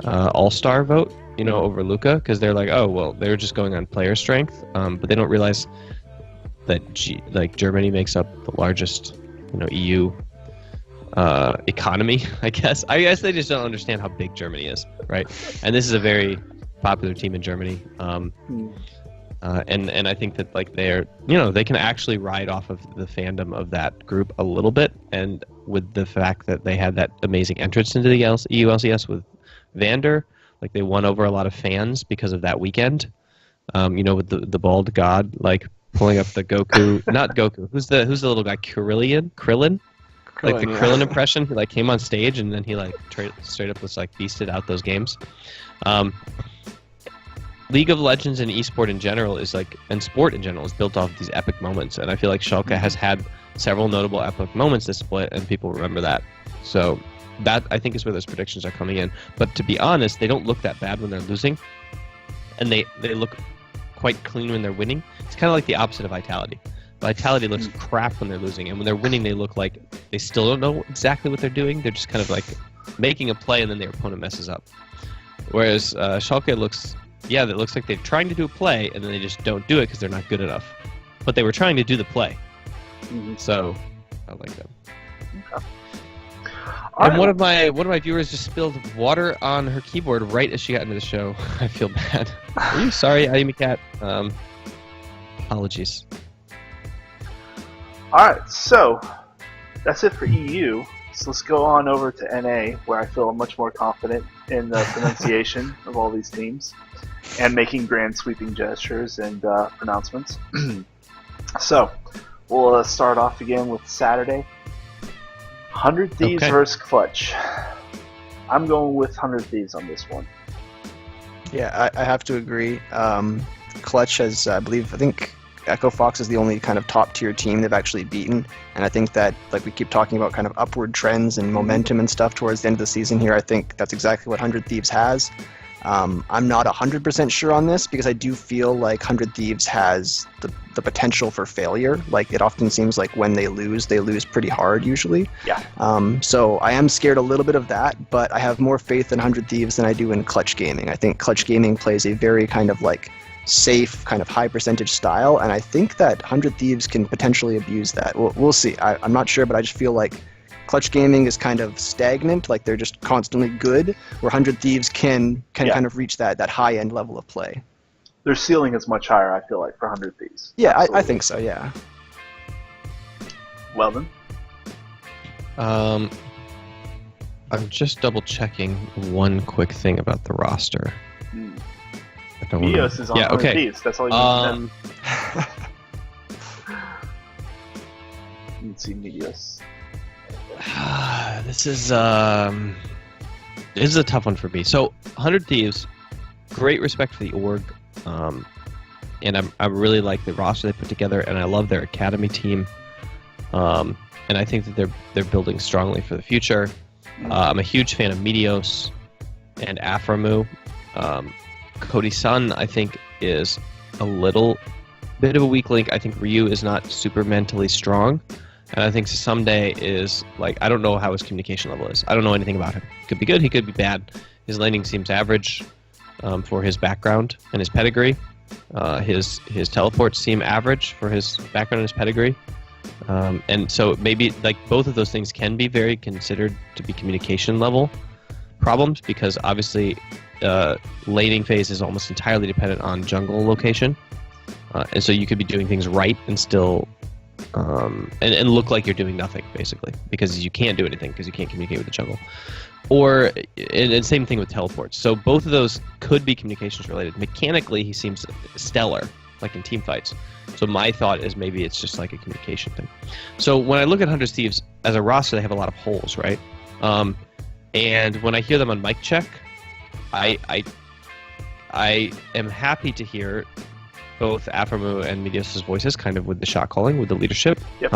All-Star vote, over Luka, because they're like, oh well, they're just going on player strength, but they don't realize that Germany makes up the largest EU economy. I guess they just don't understand how big Germany is, right? And this is a very popular team in Germany. And I think that like they can actually ride off of the fandom of that group a little bit, and with the fact that they had that amazing entrance into the EU LCS with Vander, Like they won over a lot of fans because of that weekend. With the bald god like pulling up the Goku, not Goku. Who's the little guy? Krillin? Like the Krillin impression. He like came on stage and then he like straight up was like beasted out those games. League of Legends and esport in general is like, and sport in general is built off of these epic moments, and I feel like Schalke has had several notable epic moments this split, and people remember that. So that I think is where those predictions are coming in. But to be honest, they don't look that bad when they're losing, and they look quite clean when they're winning. It's kind of like the opposite of Vitality. Vitality looks crap when they're losing, and when they're winning, they look like they still don't know exactly what they're doing. They're just kind of like making a play, and then their opponent messes up. Whereas Schalke looks, that looks like they're trying to do a play, and then they just don't do it because they're not good enough. But they were trying to do the play. So I like them. Okay. And one of my viewers just spilled water on her keyboard right as she got into the show. I feel bad. Are you sorry, Ayumi Cat? Apologies. Alright, so that's it for EU. So let's go on over to NA, where I feel much more confident in the pronunciation of all these teams and making grand sweeping gestures and pronouncements. So we'll start off again with Saturday. 100 Thieves versus Clutch. I'm going with 100 Thieves on this one. Yeah, I have to agree. Clutch has, I think Echo Fox is the only kind of top tier team they've actually beaten, and I think that, like we keep talking about kind of upward trends and momentum and stuff towards the end of the season here, I think that's exactly what 100 Thieves has. I'm not 100% sure on this because I do feel like 100 Thieves has the potential for failure. Like it often seems like when they lose pretty hard usually. Yeah. So I am scared a little bit of that, but I have more faith in 100 Thieves than I do in Clutch Gaming. I think Clutch Gaming plays a very kind of like safe, kind of high percentage style, and I think that 100 Thieves can potentially abuse that. We'll see. I'm not sure, but I just feel like Clutch Gaming is kind of stagnant, like they're just constantly good, where 100 Thieves can kind of reach that high-end level of play. Their ceiling is much higher, I feel like, for 100 Thieves. Yeah, I think so, yeah. Weldon? I'm just double-checking one quick thing about the roster. Mios is on 100 Thieves, that's all you need to know. You can see Mios. This is a tough one for me. So 100 Thieves, great respect for the org, and I really like the roster they put together, and I love their academy team, and I think that they're building strongly for the future. I'm a huge fan of Meteos and Aframu. Cody Sun, I think, is a little bit of a weak link. I think Ryu is not super mentally strong. And I think someday is, like, I don't know how his communication level is. I don't know anything about him. He could be good, he could be bad. His laning seems average for his background and his pedigree. His teleports seem average for his background and his pedigree. And so maybe, like, both of those things can be very considered to be communication level problems, because obviously laning phase is almost entirely dependent on jungle location. And so you could be doing things right and still... and look like you're doing nothing, basically, because you can't do anything because you can't communicate with the jungle. Or, and same thing with teleports. So both of those could be communications related. Mechanically, he seems stellar, like in team fights. So my thought is maybe it's just like a communication thing. So when I look at 100 Thieves as a roster, they have a lot of holes, right? And when I hear them on mic check, I am happy to hear both Aframu and Meteos' voices, kind of with the shot calling, with the leadership. Yep.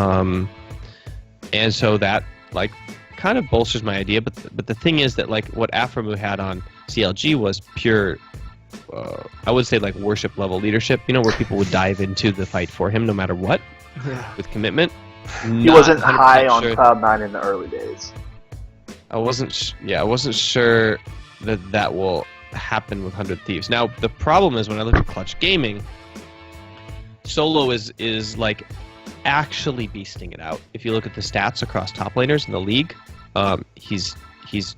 And so that, like, kind of bolsters my idea. But the thing is that, like, what Aframu had on CLG was pure, I would say, like, worship level leadership, you know, where people would dive into the fight for him no matter what, with commitment. He wasn't high on Cloud9 in the early days. I wasn't sure that will happen with 100 Thieves. Now, the problem is when I look at Clutch Gaming, Solo is like actually beasting it out. If you look at the stats across top laners in the league, he's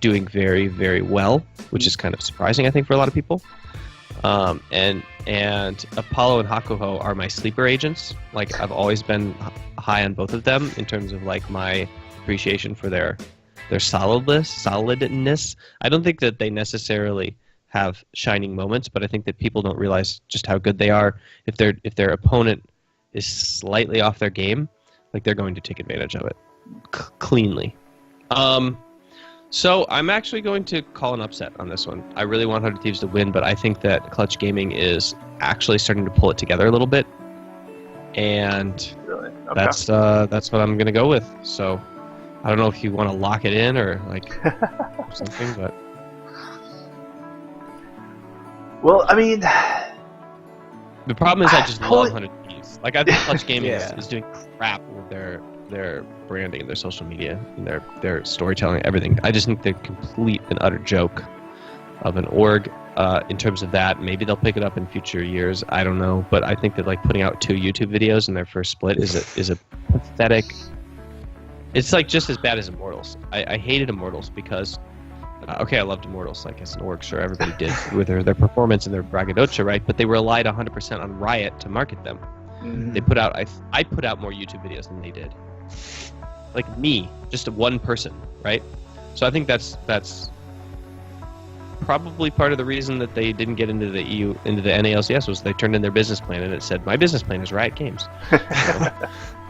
doing very, very well, which is kind of surprising, I think, for a lot of people. And Apollo and Hakuho are my sleeper agents. Like, I've always been high on both of them in terms of, like, my appreciation for their solidness. I don't think that they necessarily have shining moments, but I think that people don't realize just how good they are. If their opponent is slightly off their game, like they're going to take advantage of it cleanly. So I'm actually going to call an upset on this one. I really want 100 Thieves to win, but I think that Clutch Gaming is actually starting to pull it together a little bit, and Really? Okay. that's what I'm going to go with. So I don't know if you want to lock it in or like something, but Well, I mean, the problem is I just love Pulling- 100 Thieves. Like I think Clutch Gaming Yeah. is doing crap with their branding and their social media and their storytelling, everything. I just think they're complete and utter joke of an org in terms of that. Maybe they'll pick it up in future years. I don't know, but I think that like putting out 2 YouTube videos in their first split is a pathetic. It's like just as bad as Immortals. I hated Immortals because okay, I loved Immortals like as an org, sure everybody did with their performance and their braggadocio, right? But they relied 100% on Riot to market them. Mhm. They put out I put out more YouTube videos than they did. Like me, just one person, right? So I think that's probably part of the reason that they didn't get into the NA LCS was they turned in their business plan and it said my business plan is Riot Games. So,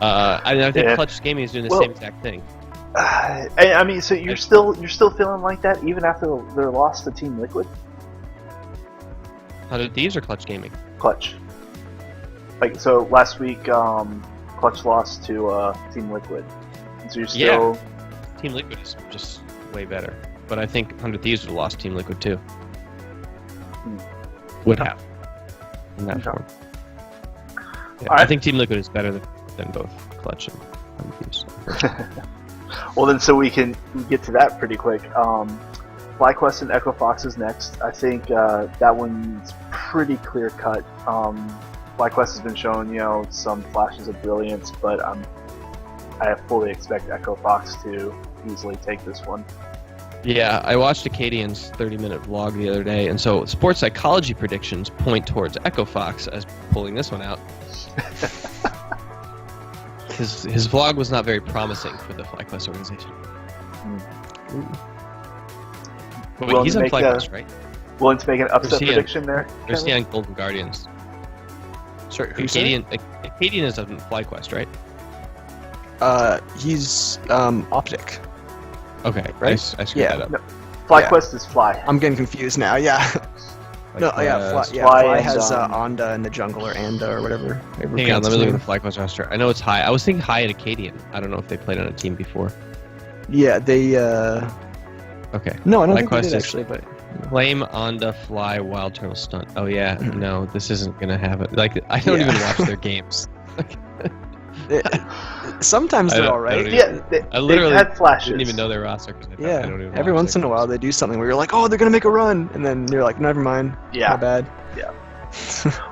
I think Yeah. Clutch Gaming is doing the Well, same exact thing. I mean, so you're still feeling like that even after their loss to Team Liquid? 100 Thieves or Clutch Gaming? Clutch. Like, so last week, Clutch lost to Team Liquid. So you're still... Team Liquid is just way better. But I think 100 Thieves would have lost Team Liquid too. Would have. In that Okay. form. Yeah, Alright. I think Team Liquid is better than both Clutch and 100 Thieves. Well, then, so we can get to that pretty quick. FlyQuest and Echo Fox is next. I think that one's pretty clear cut. FlyQuest has been showing, some flashes of brilliance, but I fully expect Echo Fox to easily take this one. Yeah, I watched Acadian's 30-minute vlog the other day, and so sports psychology predictions point towards Echo Fox as pulling this one out. His vlog was not very promising for the FlyQuest organization. But Willing he's to on make FlyQuest, right? Willing to make an upset Where's he prediction there? There's Kevin? the Golden Guardians. Sorry, who's that? Acadian is on FlyQuest, right? He's Optic. Okay, Right? I screwed Yeah. that up. No, FlyQuest is Fly. I'm getting confused now. Yeah. Like, No, yeah. Fly Fly and, has Onda in the jungle or Anda or whatever. Hang on, let me look at the FlyQuest roster. I know it's High. I was thinking High at Acadian. I don't know if they played on a team before. Yeah, they. Okay. No, I don't think FlyQuest they did is actually, but. Flame, Onda, Fly, Wild Turtle, Stunt. Oh yeah, no, this isn't gonna have it. Like I don't Yeah. even watch their games. Sometimes I they're don't- all I don't right. even- Yeah, I literally they've had flashes. didn't even know their roster because I Yeah, don't even every watch once in their a while games. they do something where you're like, oh, they're gonna make a run, and then you're like, never mind, Yeah. not bad.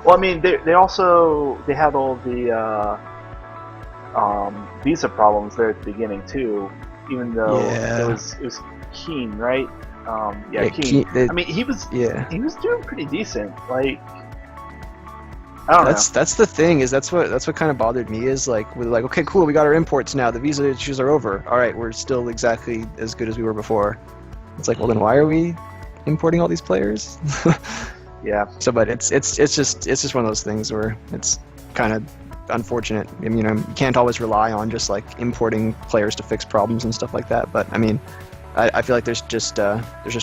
Well, I mean, they had all the visa problems there at the beginning too. Even though Yeah. it was Keen, right? Yeah, Keen. they- I mean, he was Yeah, doing pretty decent. Like, I don't that's the thing is that's what kind of bothered me is like we're like, okay, cool, we got our imports now, the visa issues are over. All right, we're still exactly as good as we were before. It's like, well, then why are we importing all these players? know. Yeah. So, but it's just one of those things where it's kind of unfortunate. I mean, you can't always rely on just like importing players to fix problems and stuff like that. But I mean, I feel like there's just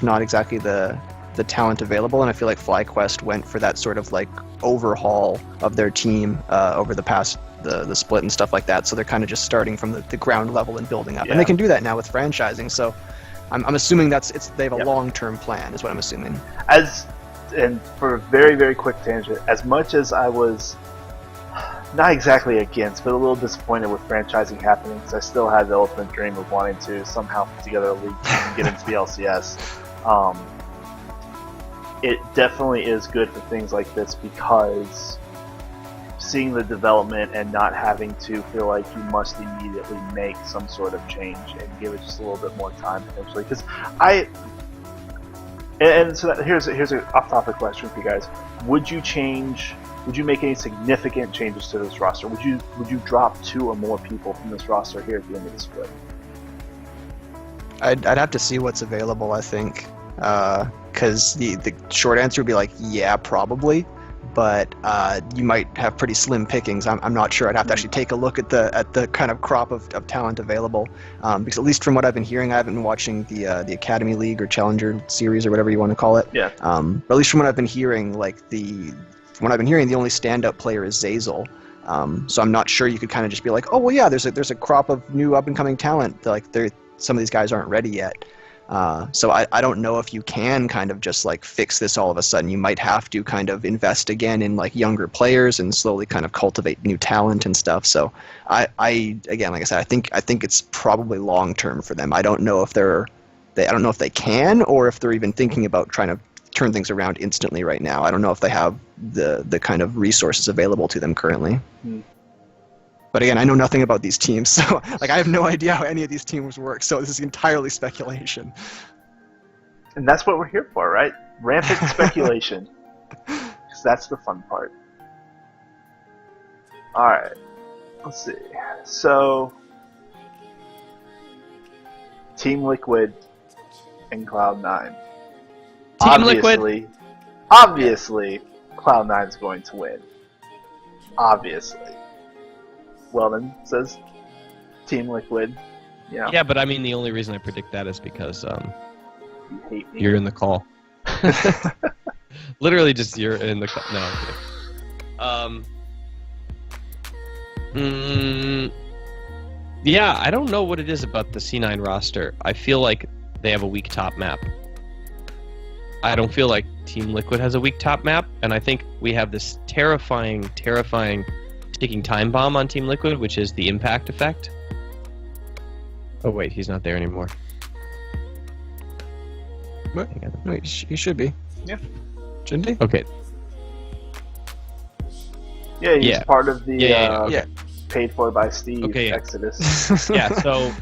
not exactly the talent available, and I feel like FlyQuest went for that sort of like overhaul of their team over the past the split and stuff like that. So they're kind of just starting from the ground level and building up, Yeah. and they can do that now with franchising. So I'm assuming they have a Yep. long-term plan, is what I'm assuming. And for a very, very quick tangent, as much as I was not exactly against, but a little disappointed with franchising happening, because I still had the ultimate dream of wanting to somehow put together a league team and get into the LCS. It definitely is good for things like this, because seeing the development and not having to feel like you must immediately make some sort of change and give it just a little bit more time potentially. Because so here's an off-topic question for you guys: Would you make any significant changes to this roster? Would you drop 2 or more people from this roster here at the end of the split? I'd have to see what's available, I think. Because the short answer would be like, yeah, probably. But you might have pretty slim pickings. I'm not sure. I'd have to actually take a look at the kind of crop of talent available. Because at least from what I've been hearing, I haven't been watching the Academy League or Challenger Series or whatever you want to call it. Yeah. But at least from what I've been hearing, the only standout player is Zazel. So I'm not sure you could kind of just be like, oh well, yeah, there's a crop of new up and coming talent. Like some of these guys aren't ready yet. So I don't know if you can kind of just like fix this all of a sudden. You might have to kind of invest again in like younger players and slowly kind of cultivate new talent and stuff. So I again, like I said, I think it's probably long term for them. I don't know if I don't know if they can, or if they're even thinking about trying to turn things around instantly right now. I don't know if they have the kind of resources available to them currently. But again, I know nothing about these teams, so like I have no idea how any of these teams work. So this is entirely speculation. And that's what we're here for, right? Rampant speculation. Because that's the fun part. Alright. Let's see. So, Team Liquid and Cloud9. Team Liquid. Obviously, Cloud9's going to win. Obviously. Weldon says Team Liquid. Yeah. Yeah, but I mean, the only reason I predict that is because You hate me. you're in the call. Literally, just you're in the call. No, I'm kidding. Yeah, I don't know what it is about the C9 roster. I feel like they have a weak top map. I don't feel like Team Liquid has a weak top map, and I think we have this terrifying ticking time bomb on Team Liquid, which is the impact effect. Oh wait, he's not there anymore. What? Wait, he should be. Yeah. Shouldn't he? Okay. Yeah, he's part of the Yeah. paid for by Steve Exodus. Yeah, so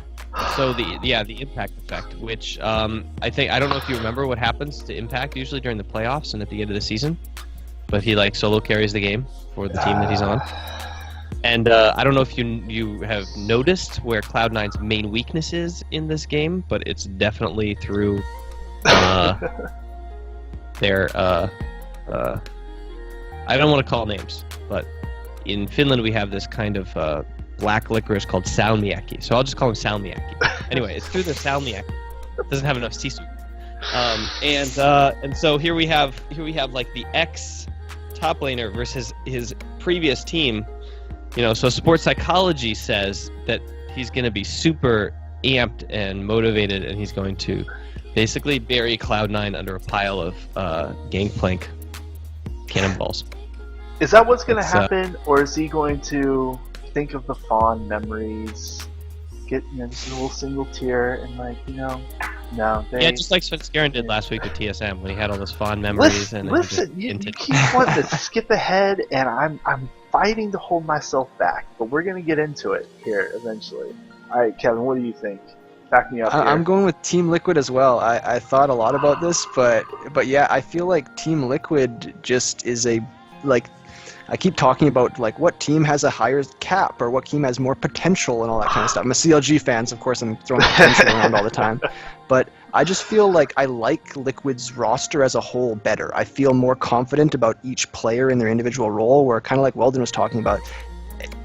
the impact effect, which I don't know if you remember what happens to impact usually during the playoffs and at the end of the season, but he like solo carries the game for the team that he's on. And I don't know if you have noticed where Cloud9's main weakness is in this game, but it's definitely through their I don't want to call names, but in Finland we have this kind of black licorice called salmiakki, so I'll just call him salmiakki. Anyway, it's through the salmiakki. It doesn't have enough sisu. And so here we have like the ex top laner versus his previous team. You know, so sports psychology says that he's going to be super amped and motivated, and he's going to basically bury Cloud9 under a pile of gangplank cannonballs. Is that what's going to happen, or is he going to think of the fond memories, get just a little single tear, and no? Yeah, just like Svenskeren did last week with TSM when he had all those fond memories. Listen, you keep wanting to skip ahead, and I'm fighting to hold myself back, but we're going to get into it here eventually. All right, Kevin, what do you think? Back me up here. I'm going with Team Liquid as well. I thought a lot about this, but yeah, I feel like Team Liquid just is I keep talking about like what team has a higher cap or what team has more potential and all that kind of stuff. I'm a CLG fan, so of course I'm throwing potential around all the time. But I just feel like I like Liquid's roster as a whole better. I feel more confident about each player in their individual role, where kind of like Weldon was talking about,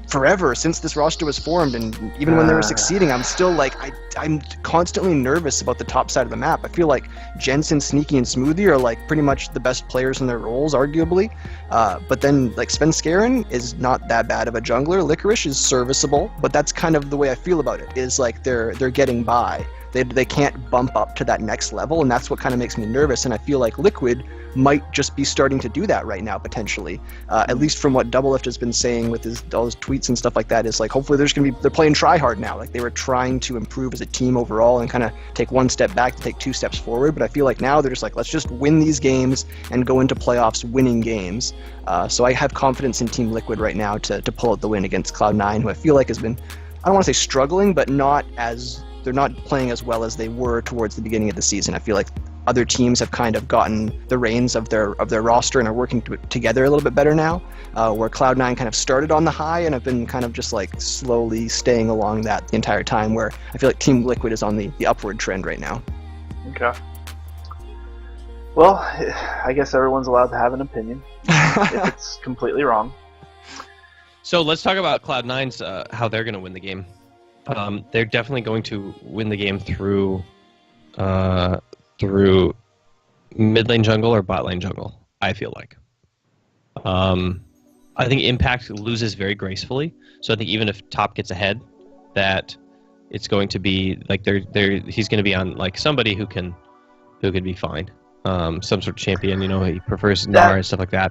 forever since this roster was formed, and even when they were succeeding, I'm still like I'm constantly nervous about the top side of the map. I feel like Jensen, Sneaky, and Smoothie are like pretty much the best players in their roles, arguably. But then like Svenskeren is not that bad of a jungler. Licorice is serviceable, but that's kind of the way I feel about it. Is like they're getting by. They can't bump up to that next level, and that's what kind of makes me nervous. And I feel like Liquid might just be starting to do that right now, potentially. At least from what Doublelift has been saying with all his tweets and stuff like that, is like hopefully they're playing try hard now. Like they were trying to improve as a team overall and kind of take one step back to take two steps forward. But I feel like now they're just like, let's just win these games and go into playoffs winning games. So I have confidence in Team Liquid right now to pull out the win against Cloud9, who I feel like has been, I don't want to say struggling, but they're not playing as well as they were towards the beginning of the season. I feel like other teams have kind of gotten the reins of their roster and are working together a little bit better now, where Cloud9 kind of started on the high and have been kind of just like slowly staying along that the entire time, where I feel like Team Liquid is on the upward trend right now. Okay. Well, I guess everyone's allowed to have an opinion if it's completely wrong. So let's talk about Cloud9's how they're going to win the game. They're definitely going to win the game through mid lane jungle or bot lane jungle. I feel like. I think Impact loses very gracefully. So I think even if top gets ahead, that it's going to be like he's going to be on like somebody who can be fine. Some sort of champion, he prefers Gnar and stuff like that.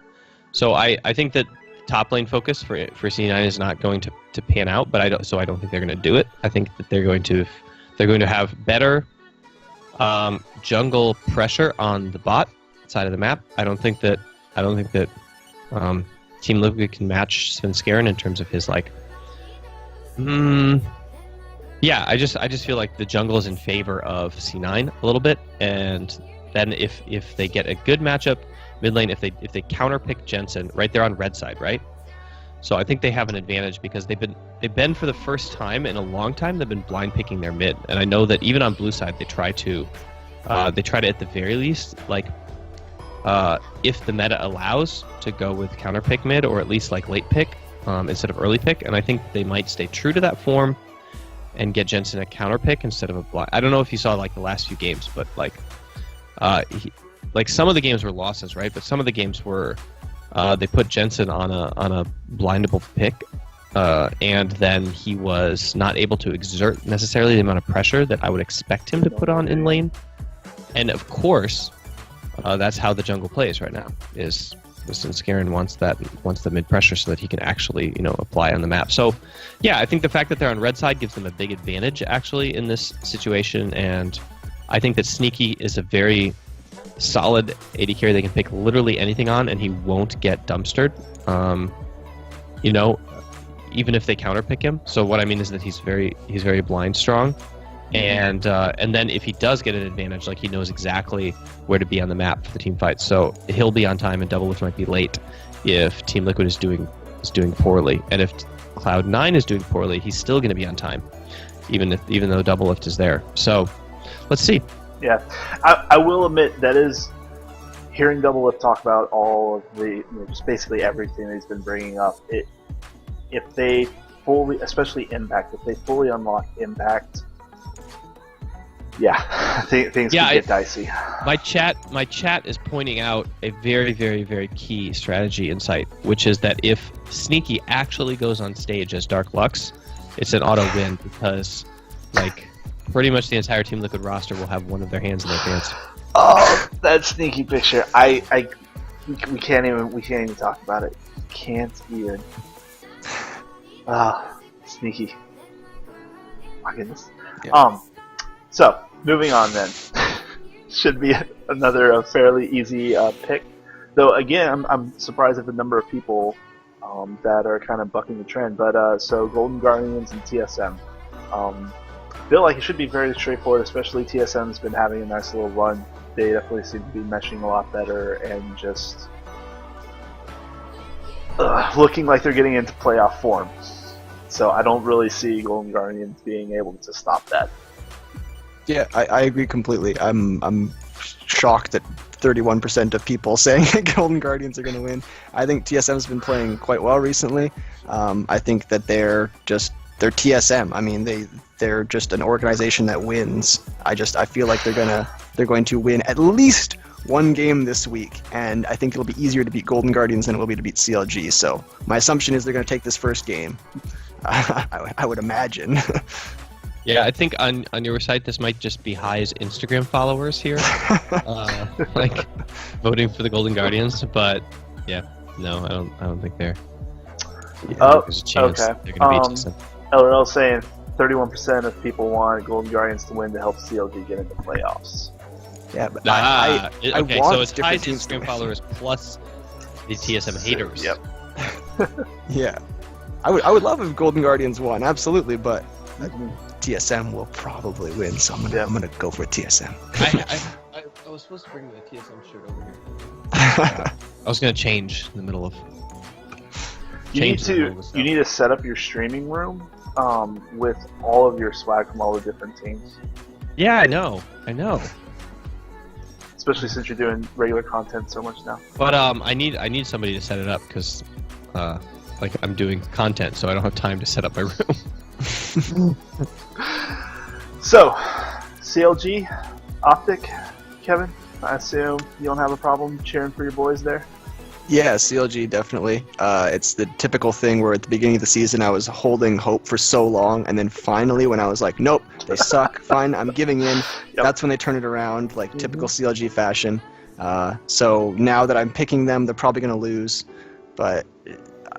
So I think that top lane focus for C9 is not going to pan out, but I don't think they're going to do it. I think that they're going to have better jungle pressure on the bot side of the map. I don't think that Team Liquid can match Svenskeren in terms of his like. Yeah, I just feel like the jungle is in favor of C9 a little bit, and then if they get a good matchup mid lane, if they counter pick Jensen right there on red side, right? So I think they have an advantage because they've been for the first time in a long time they've been blind picking their mid, and I know that even on blue side they try to at the very least like if the meta allows to go with counter pick mid or at least like late pick instead of early pick, and I think they might stay true to that form and get Jensen a counter pick instead of a blind. I don't know if you saw like the last few games, but like some of the games were losses, right? But some of the games were they put Jensen on a blindable pick, and then he was not able to exert necessarily the amount of pressure that I would expect him to put on in lane. And of course, that's how the jungle plays right now. Is Svenskeren wants the mid pressure so that he can actually apply on the map. So yeah, I think the fact that they're on red side gives them a big advantage actually in this situation, and I think that Sneaky is a very solid AD carry they can pick literally anything on, and he won't get dumpstered. Even if they counter pick him. So what I mean is that he's very blind strong, and then if he does get an advantage, like he knows exactly where to be on the map for the team fight. So he'll be on time, and Double Lift might be late if Team Liquid is doing poorly, and if Cloud9 is doing poorly, he's still going to be on time, even though Double Lift is there. So let's see. Yeah, I will admit that is hearing Double Lift talk about all of the just basically everything that he's been bringing up. If they fully, especially Impact, if they fully unlock Impact, yeah, things can get dicey. My chat is pointing out a very, very, very key strategy insight, which is that if Sneaky actually goes on stage as Dark Lux, it's an auto win because like pretty much the entire Team Liquid roster will have one of their hands in their pants. Oh, that Sneaky picture! We can't even talk about it. Can't even. Sneaky. My goodness. Yeah. So moving on then. Should be another fairly easy pick. Though again, I'm surprised at the number of people that are kind of bucking the trend. But so Golden Guardians and TSM. Feel like it should be very straightforward, especially TSM's been having a nice little run. They definitely seem to be meshing a lot better and just looking like they're getting into playoff form. So I don't really see Golden Guardians being able to stop that. Yeah, I agree completely. I'm shocked that 31% of people saying Golden Guardians are going to win. I think TSM's been playing quite well recently. I think that they're TSM. I mean, they're just an organization that wins. I feel like they're going to win at least one game this week, and I think it'll be easier to beat Golden Guardians than it will be to beat CLG. So my assumption is they're going to take this first game. I would imagine. Yeah, I think on your site this might just be High's Instagram followers here, like voting for the Golden Guardians. But yeah, no, I don't think they're. Yeah, there's a chance okay. They're going to beat TSM. LRL saying 31% of people want Golden Guardians to win to help CLG get into playoffs. Yeah, but okay, want so it's High's teams Instagram followers plus the TSM haters. Yep. Yeah, I would love if Golden Guardians won, absolutely, but TSM will probably win, so I'm gonna go for TSM. I was supposed to bring the TSM shirt over here. I was gonna change in the middle of. You need to set up your streaming room with all of your swag from all the different teams. Yeah, I know. especially since you're doing regular content so much now. But I need somebody to set it up because like I'm doing content, so I don't have time to set up my room. So, CLG, Optic, Kevin, I assume you don't have a problem cheering for your boys there? Yeah, CLG definitely. It's the typical thing where at the beginning of the season I was holding hope for so long, and then finally when I was like, nope, they suck, fine, I'm giving in, that's when they turn it around, like typical CLG fashion. So now that I'm picking them, they're probably going to lose, but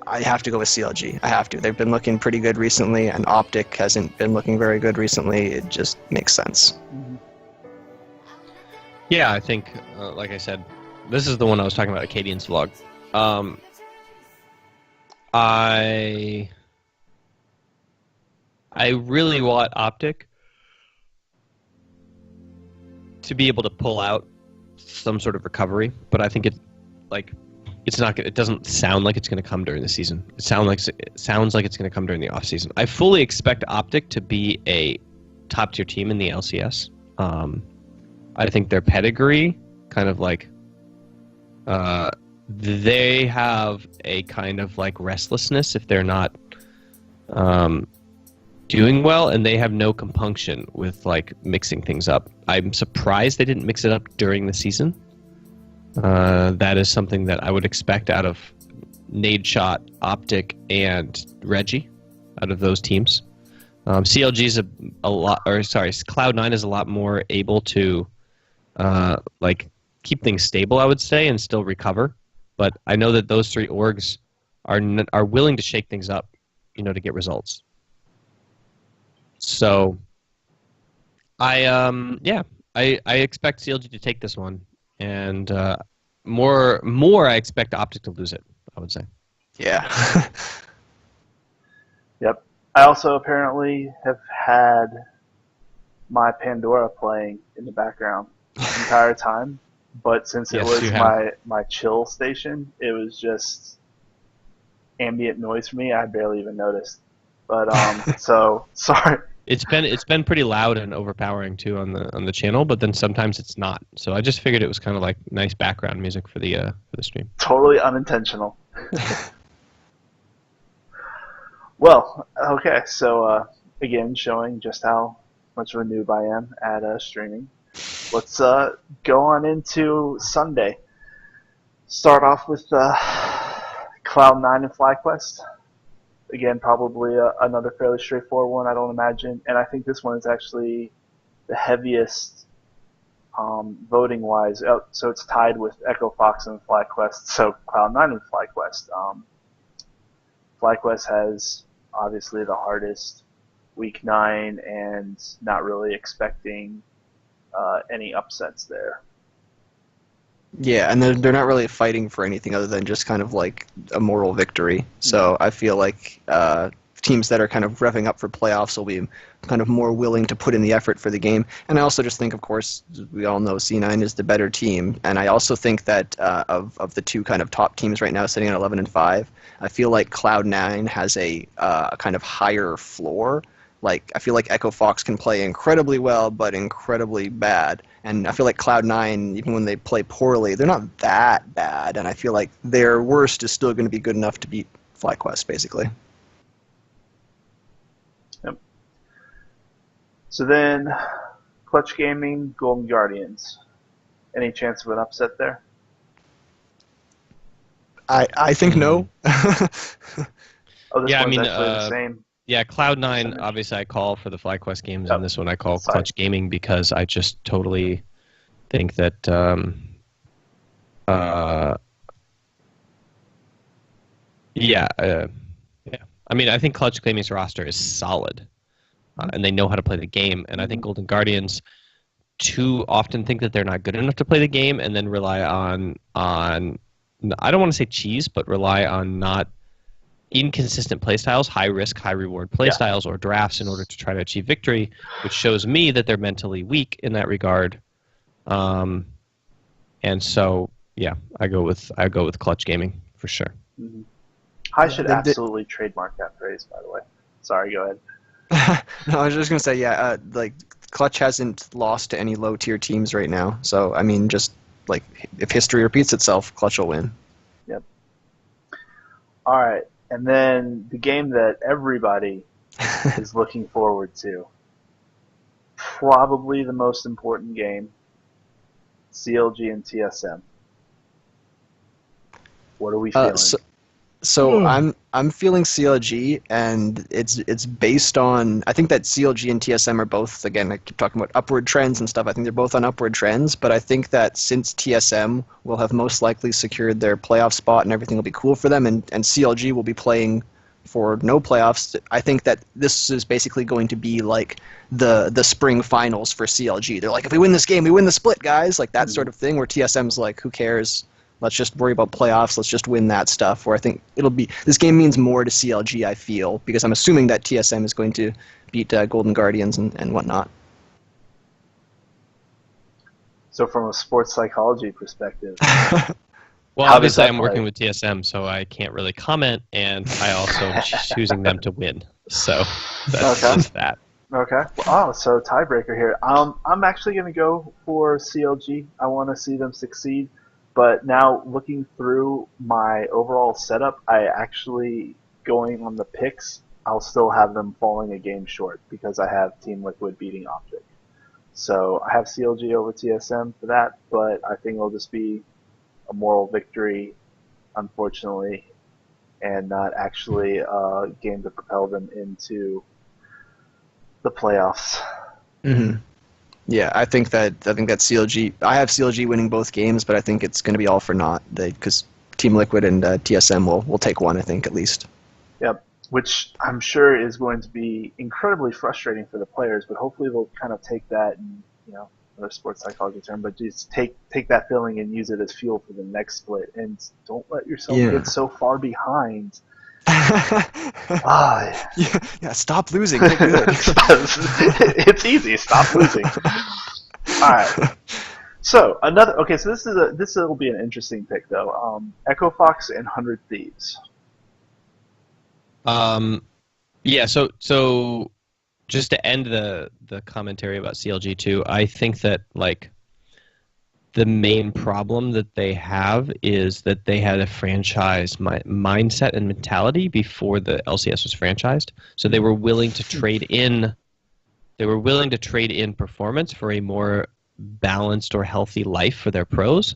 I have to go with CLG. I have to. They've been looking pretty good recently, and Optic hasn't been looking very good recently. It just makes sense. Yeah, I think, like I said, this is the one I was talking about, Acadian's vlog. I really want Optic to be able to pull out some sort of recovery, but I think it's not. It doesn't sound like it's going to come during the season. It sounds like it's going to come during the off season. I fully expect Optic to be a top tier team in the LCS. I think their pedigree, kind of like, they have a kind of like restlessness if they're not doing well, and they have no compunction with like mixing things up. I'm surprised they didn't mix it up during the season. That is something that I would expect out of Nadeshot, Optic, and Reggie, out of those teams. CLG is Cloud9 is a lot more able to like keep things stable, I would say, and still recover. But I know that those three orgs are willing to shake things up, to get results. So I expect CLG to take this one. And more, I expect Optic to lose it, I would say. Yeah. Yep. I also apparently have had my Pandora playing in the background the entire time, but since it was my chill station, it was just ambient noise for me. I barely even noticed. But so sorry. It's been pretty loud and overpowering too on the channel, but then sometimes it's not. So I just figured it was kind of like nice background music for the stream. Totally unintentional. Well, okay, so again, showing just how much of a noob I am at streaming. Let's go on into Sunday. Start off with Cloud9 and FlyQuest. Again, probably another fairly straightforward one, I don't imagine. And I think this one is actually the heaviest voting-wise. So it's tied with Echo Fox and FlyQuest. So Cloud9 and FlyQuest. FlyQuest has obviously the hardest Week 9 and not really expecting any upsets there. Yeah, and they're not really fighting for anything other than just kind of like a moral victory. So I feel like teams that are kind of revving up for playoffs will be kind of more willing to put in the effort for the game. And I also just think, of course, we all know C9 is the better team. And I also think that of the two kind of top teams right now sitting at 11-5, I feel like Cloud9 has a kind of higher floor. Like, I feel like Echo Fox can play incredibly well, but incredibly bad. And I feel like Cloud9, even when they play poorly, they're not that bad. And I feel like their worst is still going to be good enough to beat FlyQuest, basically. Yep. So then, Clutch Gaming, Golden Guardians. Any chance of an upset there? I think no. Oh, this Yeah, one's actually the same. Yeah, Cloud9, obviously I call for the FlyQuest games, and this one I call Clutch Gaming because I just totally think that I mean, I think Clutch Gaming's roster is solid, and they know how to play the game, and I think Golden Guardians too often think that they're not good enough to play the game and then rely on I don't want to say cheese, but rely on not inconsistent playstyles, high risk, high reward playstyles, or drafts in order to try to achieve victory, which shows me that they're mentally weak in that regard. And so, yeah, I go with Clutch Gaming for sure. Mm-hmm. I should absolutely trademark that phrase, by the way. Sorry, go ahead. No, I was just gonna say, like Clutch hasn't lost to any low tier teams right now. So I mean, just like if history repeats itself, Clutch will win. Yep. All right, and then the game that everybody is looking forward to, probably the most important game, CLG and TSM. What are we feeling? So I'm feeling CLG, and it's based on, I think that CLG and TSM are both, again, I keep talking about upward trends and stuff. I think they're both on upward trends, but I think that since TSM will have most likely secured their playoff spot and everything will be cool for them, and CLG will be playing for no playoffs, I think that this is basically going to be like the spring finals for CLG. They're like, if we win this game, we win the split, guys, like that sort of thing, where TSM's like, who cares? Let's just worry about playoffs. Let's just win that stuff. Where I think this game means more to CLG, I feel, because I'm assuming that TSM is going to beat Golden Guardians and whatnot. So from a sports psychology perspective, well, obviously I'm working with TSM, so I can't really comment, and I also am choosing them to win. So that's just that. Okay. Oh, so tiebreaker here. I'm actually going to go for CLG. I want to see them succeed. But now, looking through my overall setup, I actually, going on the picks, I'll still have them falling a game short because I have Team Liquid beating Optic. So I have CLG over TSM for that, but I think it'll just be a moral victory, unfortunately, and not actually a game to propel them into the playoffs. Mm-hmm. Yeah, I think that CLG. I have CLG winning both games, but I think it's going to be all for naught. Because Team Liquid and TSM will take one, I think, at least. Yep, which I'm sure is going to be incredibly frustrating for the players, but hopefully they'll kind of take that and, another sports psychology term, but just take that feeling and use it as fuel for the next split, and don't let yourself get so far behind. Yeah, stop losing. Get good. It's easy. Stop losing. All right. So this will be an interesting pick though. Echo Fox and 100 Thieves. Yeah. So just to end the commentary about CLG2, I think that the main problem that they have is that they had a franchise mindset and mentality before the LCS was franchised. So they were willing to trade in. They were willing to trade in performance for a more balanced or healthy life for their pros.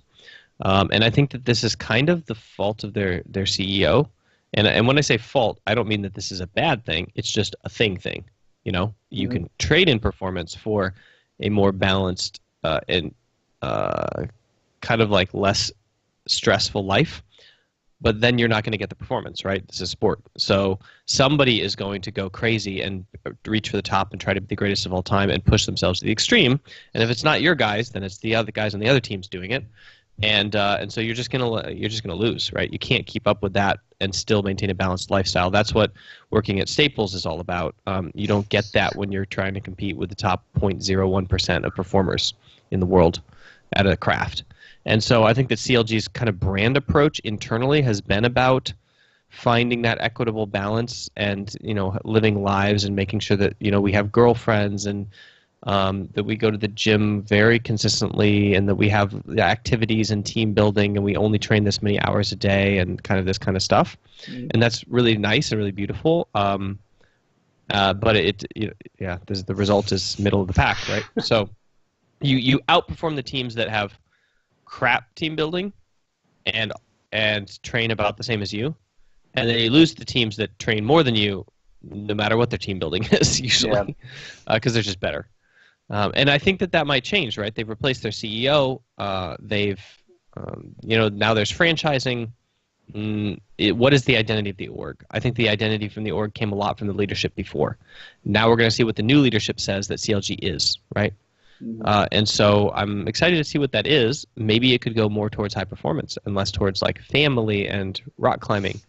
And I think that this is kind of the fault of their CEO. And when I say fault, I don't mean that this is a bad thing. It's just a thing. You can trade in performance for a more balanced and kind of less stressful life, but then you're not going to get the performance, right? This is sport. So somebody is going to go crazy and reach for the top and try to be the greatest of all time and push themselves to the extreme. And if it's not your guys, then it's the other guys on the other teams doing it. And so you're just gonna lose, right? You can't keep up with that and still maintain a balanced lifestyle. That's what working at Staples is all about. You don't get that when you're trying to compete with the top 0.01% of performers in the world at a craft. And so I think that CLG's kind of brand approach internally has been about finding that equitable balance and, living lives and making sure that, we have girlfriends and that we go to the gym very consistently and that we have the activities and team building and we only train this many hours a day and kind of this kind of stuff. Mm-hmm. And that's really nice and really beautiful. But the result is middle of the pack, right? So you outperform the teams that have crap team building and train about the same as you, and then you lose the teams that train more than you, no matter what their team building is usually, because they're just better. And I think that might change, right? They've replaced their CEO. Now there's franchising. What is the identity of the org? I think the identity from the org came a lot from the leadership before. Now we're going to see what the new leadership says that CLG is, right? Mm-hmm. And so I'm excited to see what that is. Maybe it could go more towards high performance and less towards family and rock climbing.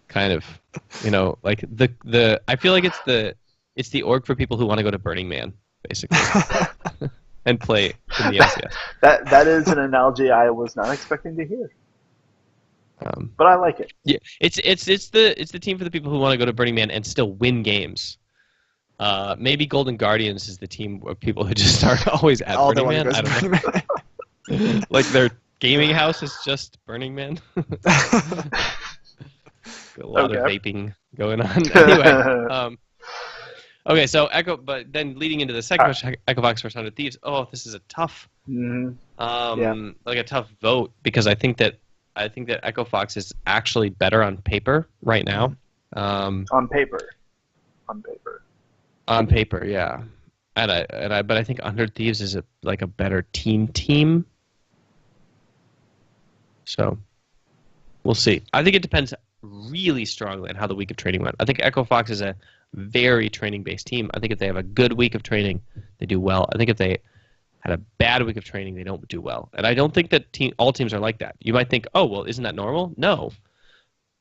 Kind of, I feel like it's the org for people who want to go to Burning Man, basically, and play in the LCS. That is an analogy I was not expecting to hear, but I like it. Yeah, it's the team for the people who want to go to Burning Man and still win games. Maybe Golden Guardians is the team of people who just are always at Burning Man. I don't know. Like their gaming house is just Burning Man. A lot of vaping going on. Anyway, okay, so but then leading into the second question, Echo Fox versus 100 Thieves. Oh, this is a tough, like a tough vote because I think that Echo Fox is actually better on paper right now. On paper, yeah. But I think 100 Thieves is a better team. So we'll see. I think it depends really strongly on how the week of training went. I think Echo Fox is a very training-based team. I think if they have a good week of training, they do well. I think if they had a bad week of training, they don't do well. And I don't think that all teams are like that. You might think, oh, well, isn't that normal? No.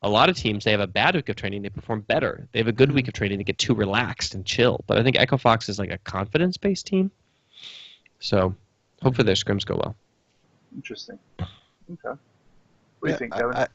A lot of teams, they have a bad week of training, they perform better. They have a good week of training, they get too relaxed and chill. But I think Echo Fox is like a confidence-based team. So hopefully their scrims go well. Interesting. Okay. What do you think, Kevin?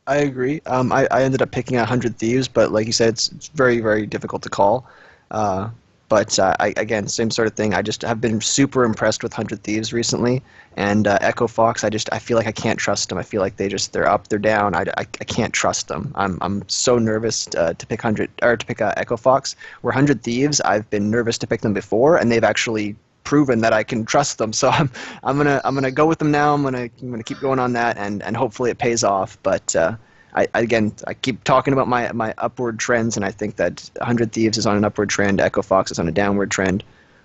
I agree. I ended up picking 100 Thieves, but like you said, it's very, very difficult to call. But again, same sort of thing. I just have been super impressed with 100 Thieves recently, and Echo Fox. I feel like I can't trust them. I feel like they're up, they're down. I can't trust them. I'm so nervous to pick Echo Fox. Where 100 Thieves, I've been nervous to pick them before, and they've actually proven that I can trust them. So I'm gonna go with them now. I'm gonna keep going on that, and hopefully it pays off. But I keep talking about my upward trends, and I think that 100 Thieves is on an upward trend. Echo Fox is on a downward trend.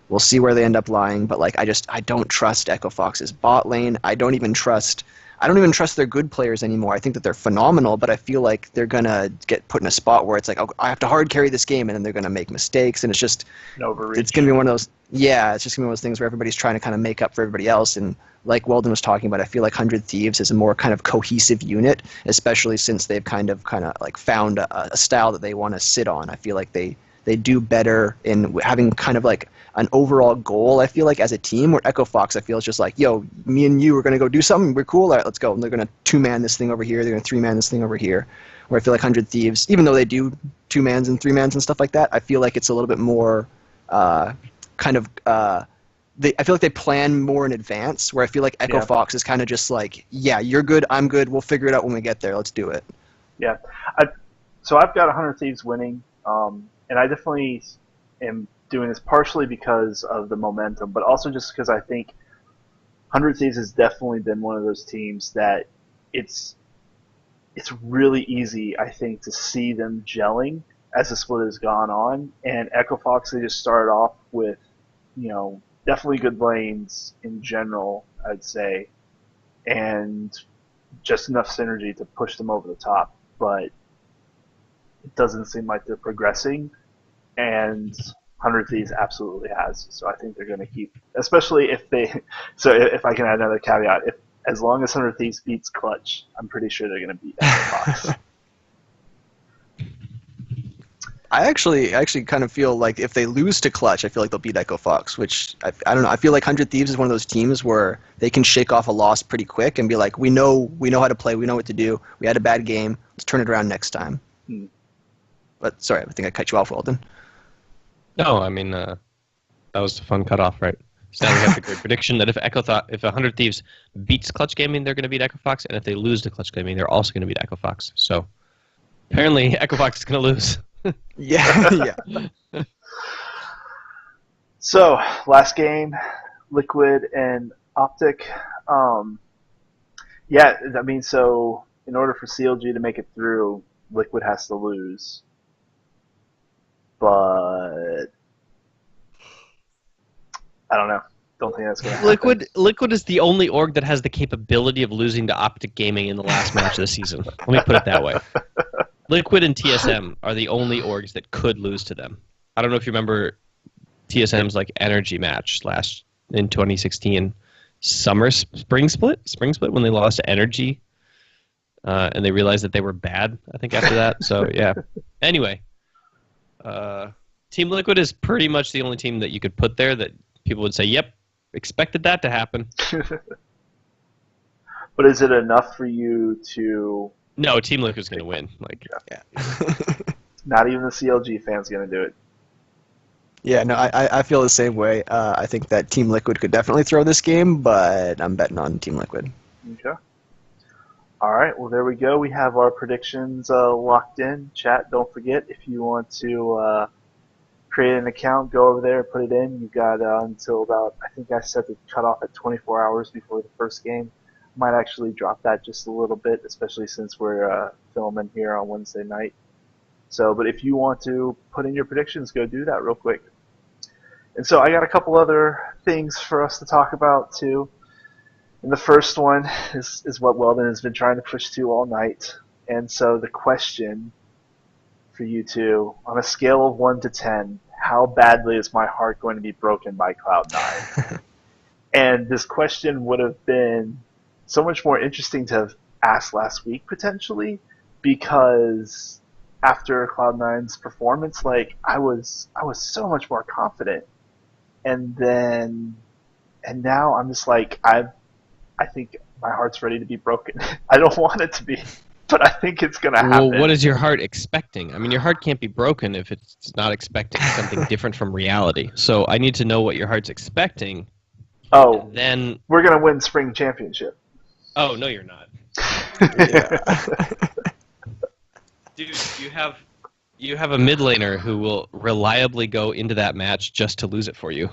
We'll see where they end up lying, but I don't trust Echo Fox's bot lane. I don't even trust their good players anymore. I think that they're phenomenal, but I feel like they're gonna get put in a spot where it's like, oh, I have to hard carry this game, and then they're gonna make mistakes, and it's just it's gonna be one of those. Yeah, it's just gonna be one of those things where everybody's trying to kind of make up for everybody else. And like Weldon was talking about, I feel like 100 Thieves is a more kind of cohesive unit, especially since they've kind of like found a style that they want to sit on. I feel like they do better in having kind of like an overall goal, I feel like, as a team, where Echo Fox, I feel, is just like, yo, me and you are going to go do something, we're cool, all right, let's go. And they're going to 2-man this thing over here, they're going to 3-man this thing over here. Where I feel like 100 Thieves, even though they do 2-mans and 3-mans and stuff like that, I feel like it's a little bit more I feel like they plan more in advance, where I feel like Echo Fox is kind of just like, yeah, you're good, I'm good, we'll figure it out when we get there, let's do it. Yeah. So I've got 100 Thieves winning, and I definitely am doing this partially because of the momentum, but also just because I think 100 Thieves has definitely been one of those teams that it's really easy, I think, to see them gelling as the split has gone on. And Echo Fox, they just started off with, definitely good lanes in general, I'd say, and just enough synergy to push them over the top. But it doesn't seem like they're progressing, and 100 Thieves absolutely has. So I think they're going to keep, especially if they. So if I can add another caveat, as long as 100 Thieves beats Clutch, I'm pretty sure they're going to beat Echo Fox. I actually kind of feel like if they lose to Clutch, I feel like they'll beat Echo Fox, which I don't know. I feel like 100 Thieves is one of those teams where they can shake off a loss pretty quick and be like, we know how to play, we know what to do. We had a bad game, let's turn it around next time. But sorry, I think I cut you off, Weldon. No, I mean that was a fun cutoff, right? So now we have the great prediction that if 100 Thieves beats Clutch Gaming, they're going to beat Echo Fox, and if they lose to Clutch Gaming, they're also going to beat Echo Fox. So apparently, Echo Fox is going to lose. Yeah. So last game, Liquid and Optic. Yeah, I mean, so in order for CLG to make it through, Liquid has to lose. But I don't know. Don't think that's going to happen. Liquid is the only org that has the capability of losing to Optic Gaming in the last match of the season. Let me put it that way. Liquid and TSM are the only orgs that could lose to them. I don't know if you remember TSM's energy match in 2016 spring split when they lost to Energy, and they realized that they were bad. I think after that. So yeah. Anyway, Team Liquid is pretty much the only team that you could put there that people would say, "Yep, expected that to happen." But is it enough for you to? No, Team Liquid's going to win. Yeah. Not even the CLG fans going to do it. Yeah, no, I feel the same way. I think that Team Liquid could definitely throw this game, but I'm betting on Team Liquid. Okay. All right. Well, there we go. We have our predictions locked in. Chat, don't forget, if you want to create an account, go over there and put it in. You've got until about, I think I set the cutoff at 24 hours before the first game. Might actually drop that just a little bit, especially since we're filming here on Wednesday night. So, but if you want to put in your predictions, go do that real quick. And so I got a couple other things for us to talk about too. And the first one is what Weldon has been trying to push to all night. And so the question for you two, on a scale of 1 to 10, how badly is my heart going to be broken by Cloud9? And this question would have been so much more interesting to have asked last week potentially, because after Cloud9's performance, like I was so much more confident, and now I'm just like I think my heart's ready to be broken. I don't want it to be, but I think it's gonna happen. Well, what is your heart expecting? I mean, your heart can't be broken if it's not expecting something different from reality. So I need to know what your heart's expecting. Oh, then we're gonna win spring championship. Oh no, you're not. Dude, you have a mid laner who will reliably go into that match just to lose it for you.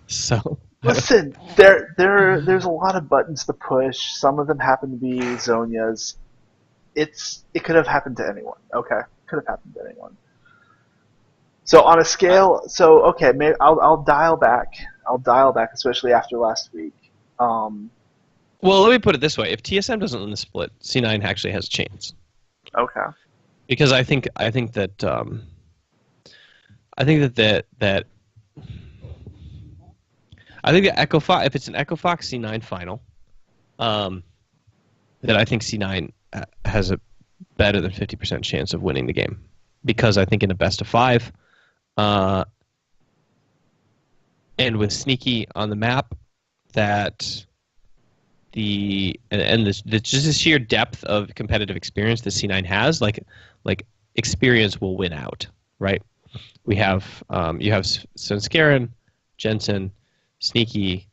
So listen, there's a lot of buttons to push. Some of them happen to be Zhonya's. It could have happened to anyone. Okay, could have happened to anyone. So on a scale, okay, maybe I'll dial back. Especially after last week. Well, let me put it this way: if TSM doesn't win the split, C9 actually has a chance. Okay. Because I think that Echo Fox, if it's an Echo Fox C9 final, then I think C9 has a better than 50% chance of winning the game. Because I think in a best of 5, and with Sneaky on the map, that just the sheer depth of competitive experience that C9 has, like experience will win out, right? We have you have Svenskeren, Jensen, Sneaky,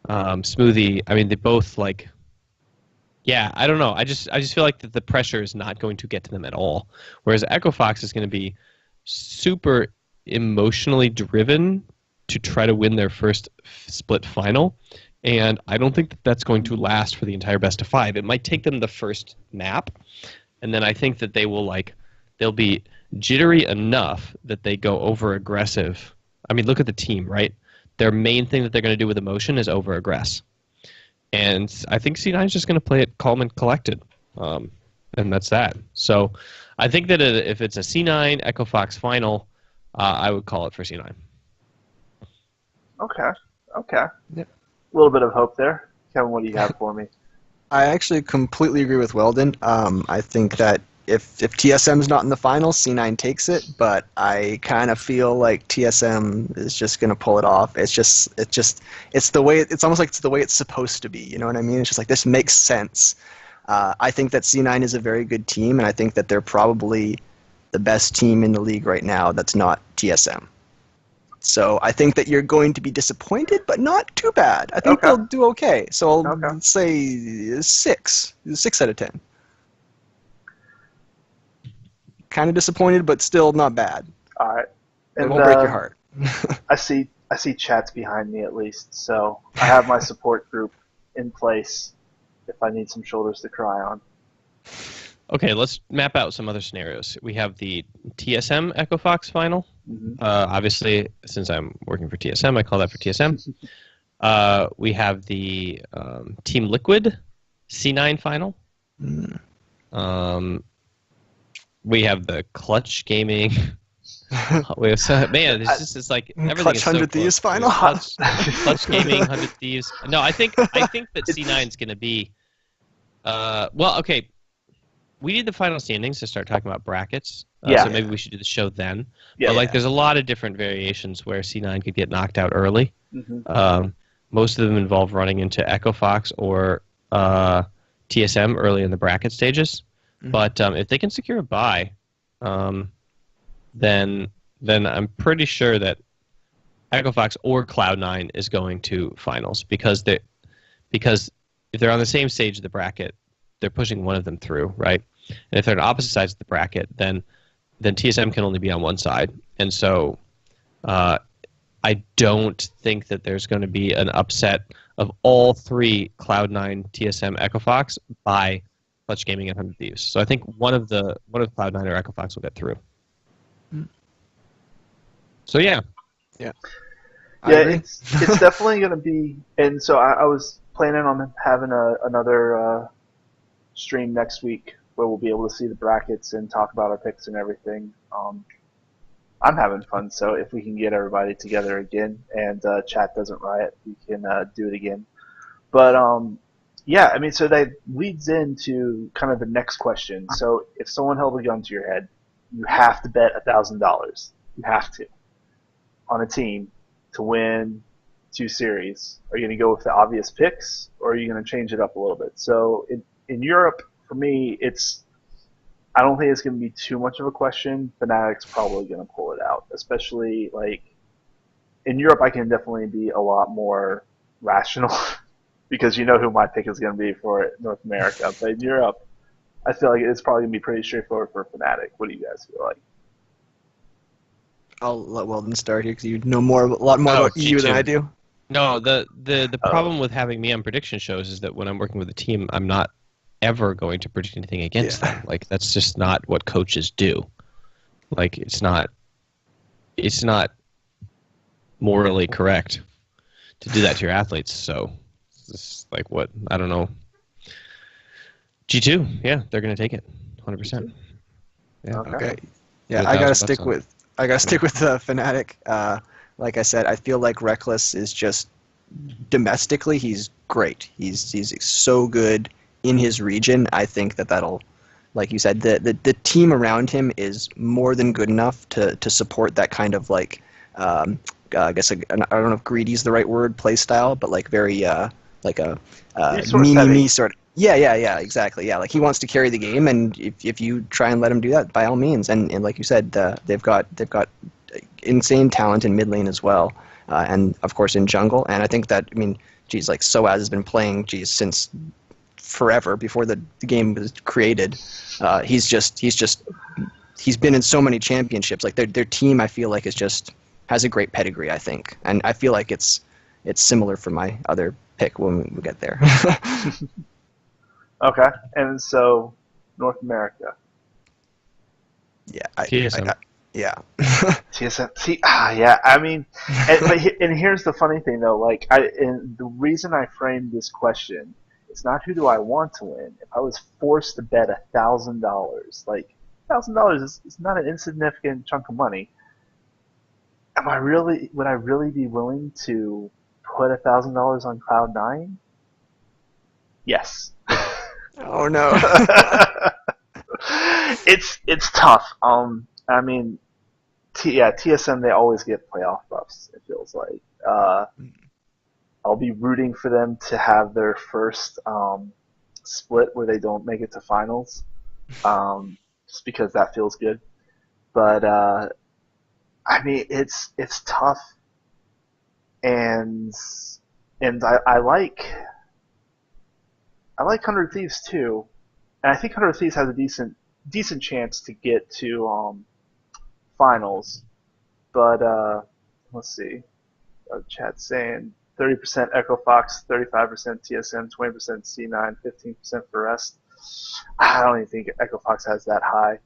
Smoothie. I mean, they both I don't know. I just feel like that the pressure is not going to get to them at all. Whereas Echo Fox is going to be super emotionally driven to try to win their first split final. And I don't think that that's going to last for the entire best of 5. It might take them the first map, and then I think that they'll be jittery enough that they go over aggressive. I mean, look at the team, right? Their main thing that they're going to do with emotion is over aggress. And I think C9 is just going to play it calm and collected. And that's that. So I think that if it's a C9 Echo Fox final, I would call it for C9. Okay. Yep. A little bit of hope there. Kevin, what do you have for me? I actually completely agree with Weldon. I think that if TSM's not in the finals, C9 takes it, but I kind of feel like TSM is just going to pull it off. It's the way it's almost like it's the way it's supposed to be. You know what I mean? It's just like this makes sense. I think that C9 is a very good team, and I think that they're probably the best team in the league right now that's not TSM. So I think that you're going to be disappointed, but not too bad. I think they'll do okay. So I'll say 6 out of 10. Kind of disappointed, but still not bad. All right. It won't break your heart. I see chats behind me at least, so I have my support group in place if I need some shoulders to cry on. Okay, let's map out some other scenarios. We have the TSM Echo Fox final. Mm-hmm. Obviously, since I'm working for TSM, I call that for TSM. We have the Team Liquid C9 final. We have the Clutch Gaming. We have it's like everything Clutch is 100 so Thieves close. final. Clutch Gaming, 100 Thieves. No, I think that C9 is going to be. Well, okay. We need the final standings to start talking about brackets. So maybe we should do the show then. Yeah, but there's a lot of different variations where C9 could get knocked out early. Mm-hmm. Most of them involve running into Echo Fox or TSM early in the bracket stages. Mm-hmm. But if they can secure a bye, then I'm pretty sure that Echo Fox or Cloud9 is going to finals because if they're on the same stage of the bracket, they're pushing one of them through, right? And if they're on opposite sides of the bracket, then TSM can only be on one side. And so I don't think that there's going to be an upset of all three Cloud9, TSM, Echo Fox by Clutch Gaming and 100 Thieves. So I think one of Cloud9 or Echo Fox will get through. So yeah. Yeah, it's definitely going to be, and so I was planning on having another stream next week where we'll be able to see the brackets and talk about our picks and everything. I'm having fun, so if we can get everybody together again and chat doesn't riot, we can do it again. But yeah, I mean, so that leads into kind of the next question. So if someone held a gun to your head, you have to bet $1,000. You have to on a team to win 2 series. Are you going to go with the obvious picks, or are you going to change it up a little bit? So in Europe, for me, I don't think it's going to be too much of a question. Fnatic's probably going to pull it out, especially like in Europe. I can definitely be a lot more rational because you know who my pick is going to be for North America. But in Europe, I feel like it's probably going to be pretty straightforward for Fnatic. What do you guys feel like? I'll let Weldon start here because you know a lot more about EU than I do. No, the problem with having me on prediction shows is that when I'm working with a team, I'm not ever going to predict anything against them. Like that's just not what coaches do. Like it's not morally correct to do that to your athletes. So it's like what I don't know. G2, yeah, they're gonna take it, 100%. Yeah. Okay. Yeah, I gotta stick with Fnatic. Like I said, I feel like Reckless is just domestically he's great. He's so good in his region. I think that'll, like you said, the team around him is more than good enough to support that kind of like I guess I don't know if greedy is the right word, play style, but like very like a me sort of. Yeah, exactly. Yeah, like he wants to carry the game, and if you try and let him do that, by all means. And like you said, they've got insane talent in mid lane as well, and of course in jungle. And I think that like Soaz has been playing since forever before the game was created. He's been in so many championships. Like their team, I feel like has a great pedigree. I think, and I feel like it's similar for my other pick when we get there. Okay, and so North America. Yeah, TSM. Yeah. TSM. See, yeah. I mean, and here's the funny thing though. Like, and the reason I framed this question, it's not who do I want to win. If I was forced to bet $1,000, like $1,000 is not an insignificant chunk of money. Would I really be willing to put $1,000 on Cloud9? Yes. Oh no. It's tough. I mean, TSM, they always get playoff buffs. It feels like. I'll be rooting for them to have their first split where they don't make it to finals, just because that feels good. But I mean, it's tough, and I like 100 Thieves too, and I think 100 Thieves has a decent chance to get to finals. But let's see, chat's saying 30% Echo Fox, 35% TSM, 20% C9, 15% for rest. I don't even think Echo Fox has that high.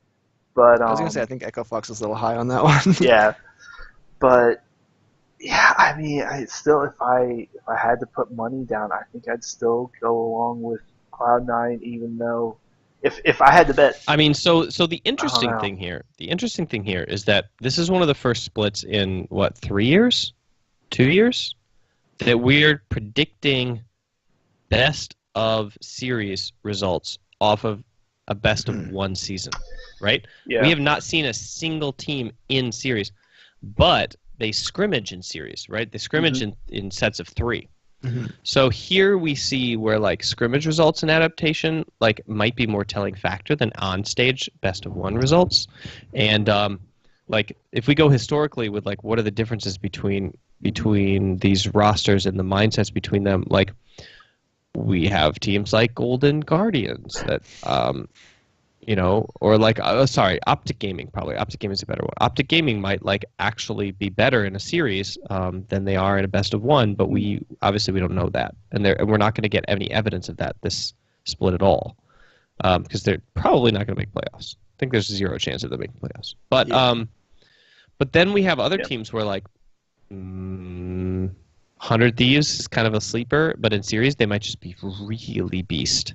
But I was gonna say I think Echo Fox is a little high on that one. Yeah, but yeah, I mean, if I had to put money down, I think I'd still go along with Cloud9, even though if I had to bet. I mean, so the interesting thing here is that this is one of the first splits in what, 3 years, 2 years, that we're predicting best of series results off of a best of one season, right? Yeah. We have not seen a single team in series, but they scrimmage in series, right? They scrimmage in sets of 3. So here we see where like scrimmage results and adaptation like might be more telling factor than on stage best of 1 results. And like if we go historically with like what are the differences between between these rosters and the mindsets between them. Like, we have teams like Golden Guardians that, or like, Optic Gaming, probably. Optic Gaming is a better one. Optic Gaming might like actually be better in a series than they are in a best of one, but we don't know that, and we're not going to get any evidence of that this split at all, because they're probably not going to make playoffs. I think there's 0 chance of them making playoffs. But but then we have other teams where like 100 Thieves is kind of a sleeper, but in series they might just be really beast.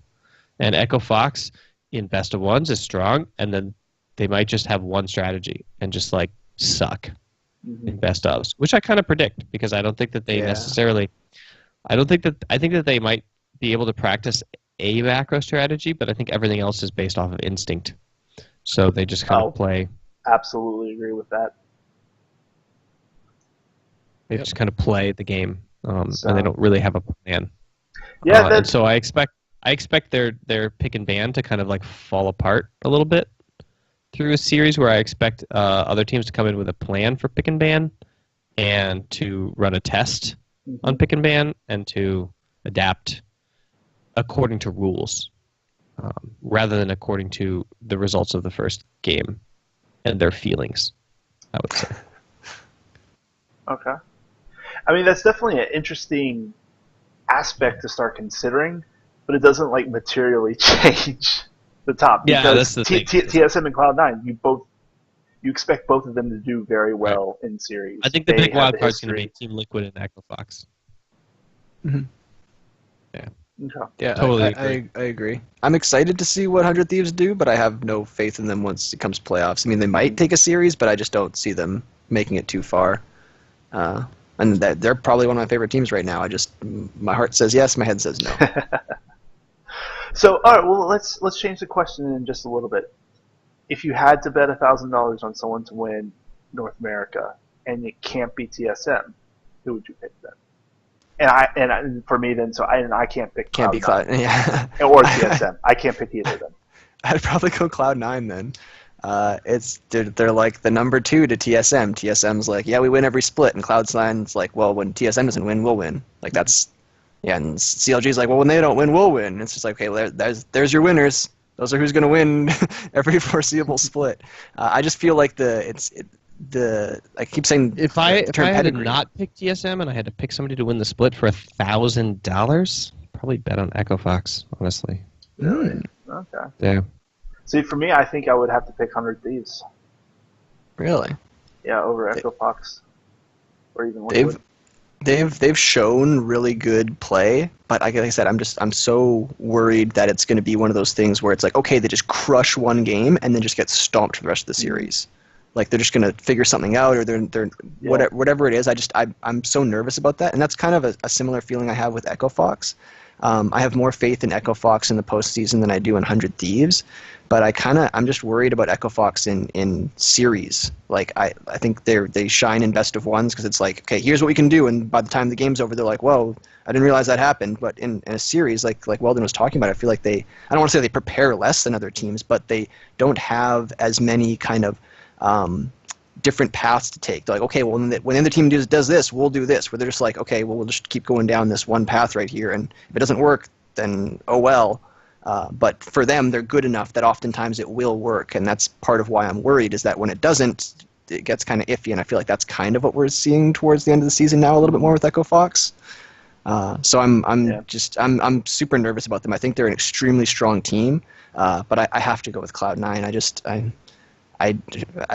And Echo Fox in best of ones is strong, and then they might just have one strategy and just like suck in best ofs, which I kind of predict because I don't think that they necessarily. I think that they might be able to practice a macro strategy, but I think everything else is based off of instinct. So they just kind of play. Absolutely agree with that. They just kind of play the game, and they don't really have a plan. Yeah, and so I expect their pick and ban to kind of like fall apart a little bit through a series where I expect other teams to come in with a plan for pick and ban and to run a test on pick and ban and to adapt according to rules rather than according to the results of the first game and their feelings, I would say. Okay. I mean, that's definitely an interesting aspect to start considering, but it doesn't like materially change the top. Yeah, that's the thing. TSM and Cloud9, you expect both of them to do very well in series. I think the big wild card is going to be Team Liquid and Echo Fox. Mm-hmm. Yeah. Okay. Yeah, totally agree. I agree. I'm excited to see what 100 Thieves do, but I have no faith in them once it comes to playoffs. I mean, they might take a series, but I just don't see them making it too far. And they're probably one of my favorite teams right now. My heart says yes, my head says no. So, all right, well, let's change the question in just a little bit. If you had to bet $1,000 on someone to win North America, and it can't be TSM, who would you pick then? And for me then, I can't pick. Can't be Cloud, yeah. Or TSM. I can't pick either of them. I'd probably go Cloud9 then. They're like the number 2 to TSM. TSM's like, yeah, we win every split, and Cloud9's like, well, when TSM doesn't win, we'll win. Like that's, yeah, and CLG's like, well, when they don't win, we'll win. And it's just like, okay, well, there's your winners. Those are who's going to win every foreseeable split. I just feel like I keep saying if I had to not pick TSM and I had to pick somebody to win the split for $1,000, probably bet on Echo Fox, honestly. Really? Okay. Yeah. See, for me, I think I would have to pick 100 Thieves. Really? Yeah, over Echo Fox, or even Liquid. They've shown really good play, but like I said, I'm so worried that it's going to be one of those things where it's like, okay, they just crush one game and then just get stomped for the rest of the series. Like they're just going to figure something out, or they're whatever it is. I'm so nervous about that, and that's kind of a similar feeling I have with Echo Fox. I have more faith in Echo Fox in the postseason than I do in 100 Thieves, but I'm just worried about Echo Fox in series. Like I think they shine in best of ones because it's like, okay, here's what we can do, and by the time the game's over, they're like, whoa, I didn't realize that happened. But in a series, like Weldon was talking about, I feel like I don't want to say they prepare less than other teams, but they don't have as many kind of different paths to take. They're like, okay, well, when the other team does this, we'll do this. Where they're just like, okay, well, we'll just keep going down this one path right here, and if it doesn't work, then oh well. But for them, they're good enough that oftentimes it will work, and that's part of why I'm worried, is that when it doesn't, it gets kind of iffy, and I feel like that's kind of what we're seeing towards the end of the season now a little bit more with Echo Fox. So I'm super nervous about them. I think they're an extremely strong team, but I have to go with Cloud9. I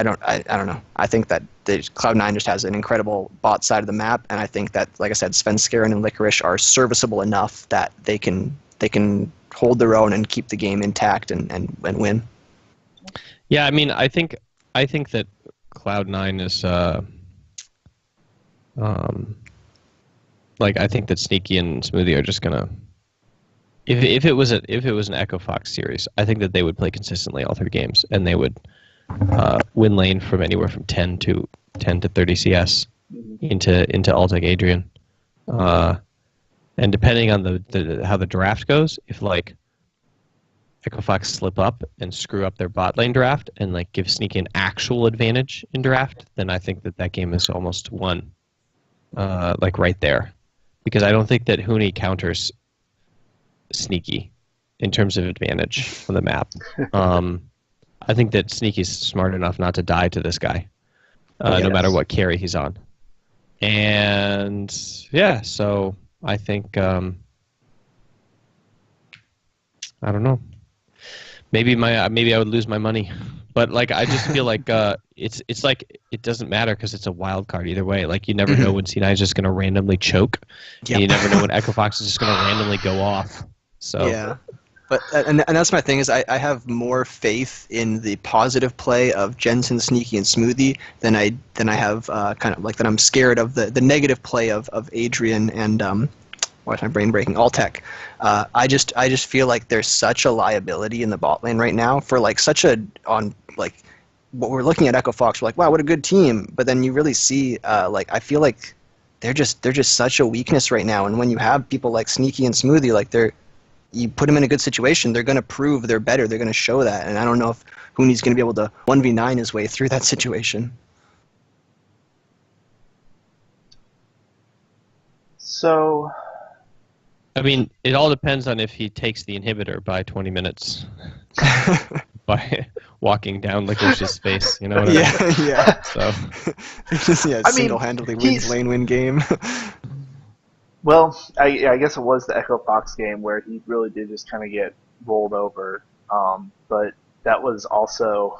don't know. I think that Cloud9 just has an incredible bot side of the map, and I think that, like I said, Svenskeren and Licorice are serviceable enough that they can hold their own and keep the game intact and win. Yeah, I mean, I think that Cloud9 is I think that Sneaky and Smoothie are just gonna. If it was an Echo Fox series, I think that they would play consistently all 3 games, and they would win lane from anywhere from 10 to 30 CS into Altec Adrian, and depending on how the draft goes, if like Echo Fox slip up and screw up their bot lane draft and like give Sneaky an actual advantage in draft, then I think that game is almost won. like right there, because I don't think that Huni counters Sneaky in terms of advantage on the map. I think that Sneaky's smart enough not to die to this guy, no matter what carry he's on. And yeah, so I think I don't know. Maybe I would lose my money, but like I just feel like it's like it doesn't matter because it's a wild card either way. Like you never know when C9 is just going to randomly choke, and you never know when Echo Fox is just going to randomly go off. So yeah, but and that's my thing is I have more faith in the positive play of Jensen, Sneaky, and Smoothie than I have kind of like that I'm scared of the negative play of Adrian and why is my brain breaking? Alltech. I just feel like there's such a liability in the bot lane right now for like such a on like what we're looking at Echo Fox. We're like, wow, what a good team. But then you really see like I feel like they're just such a weakness right now. And when you have people like Sneaky and Smoothie, like you put them in a good situation, they're going to prove they're better. They're going to show that. And I don't know if Huni's going to be able to 1v9 his way through that situation. So, I mean, it all depends on if he takes the inhibitor by 20 minutes by walking down Licorice's face. You know what I mean? Yeah. So, single-handedly wins lane win game. Well, I guess it was the Echo Fox game where he really did just kind of get rolled over. But that was also,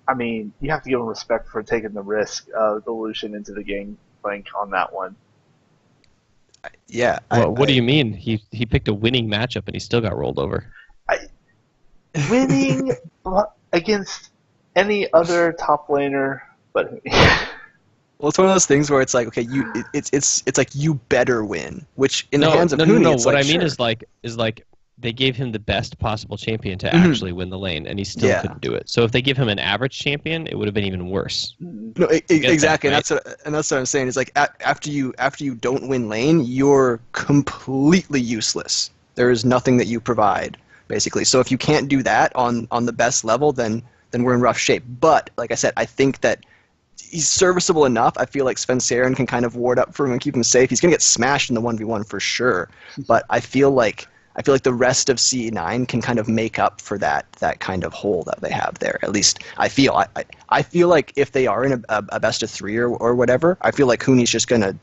I mean, you have to give him respect for taking the risk of the Lucian into the game plank on that one. Yeah. Well, what do you mean? He picked a winning matchup and he still got rolled over. Winning against any other top laner, but. Well, it's one of those things where it's like, okay, it's like you better win, which in the hands of Huni, no. It's what like, I mean sure. is like they gave him the best possible champion to actually win the lane, and he still couldn't do it. So if they give him an average champion, it would have been even worse. No, exactly, right? and that's what I'm saying. Is like after you don't win lane, you're completely useless. There is nothing that you provide, basically. So if you can't do that on the best level, then we're in rough shape. But like I said, I think that he's serviceable enough. I feel like Spencerin can kind of ward up for him and keep him safe. He's going to get smashed in the 1v1 for sure. But I feel like the rest of C9 can kind of make up for that kind of hole that they have there. At least I feel. I feel like if they are in a best of three or whatever, I feel like Huni's just going to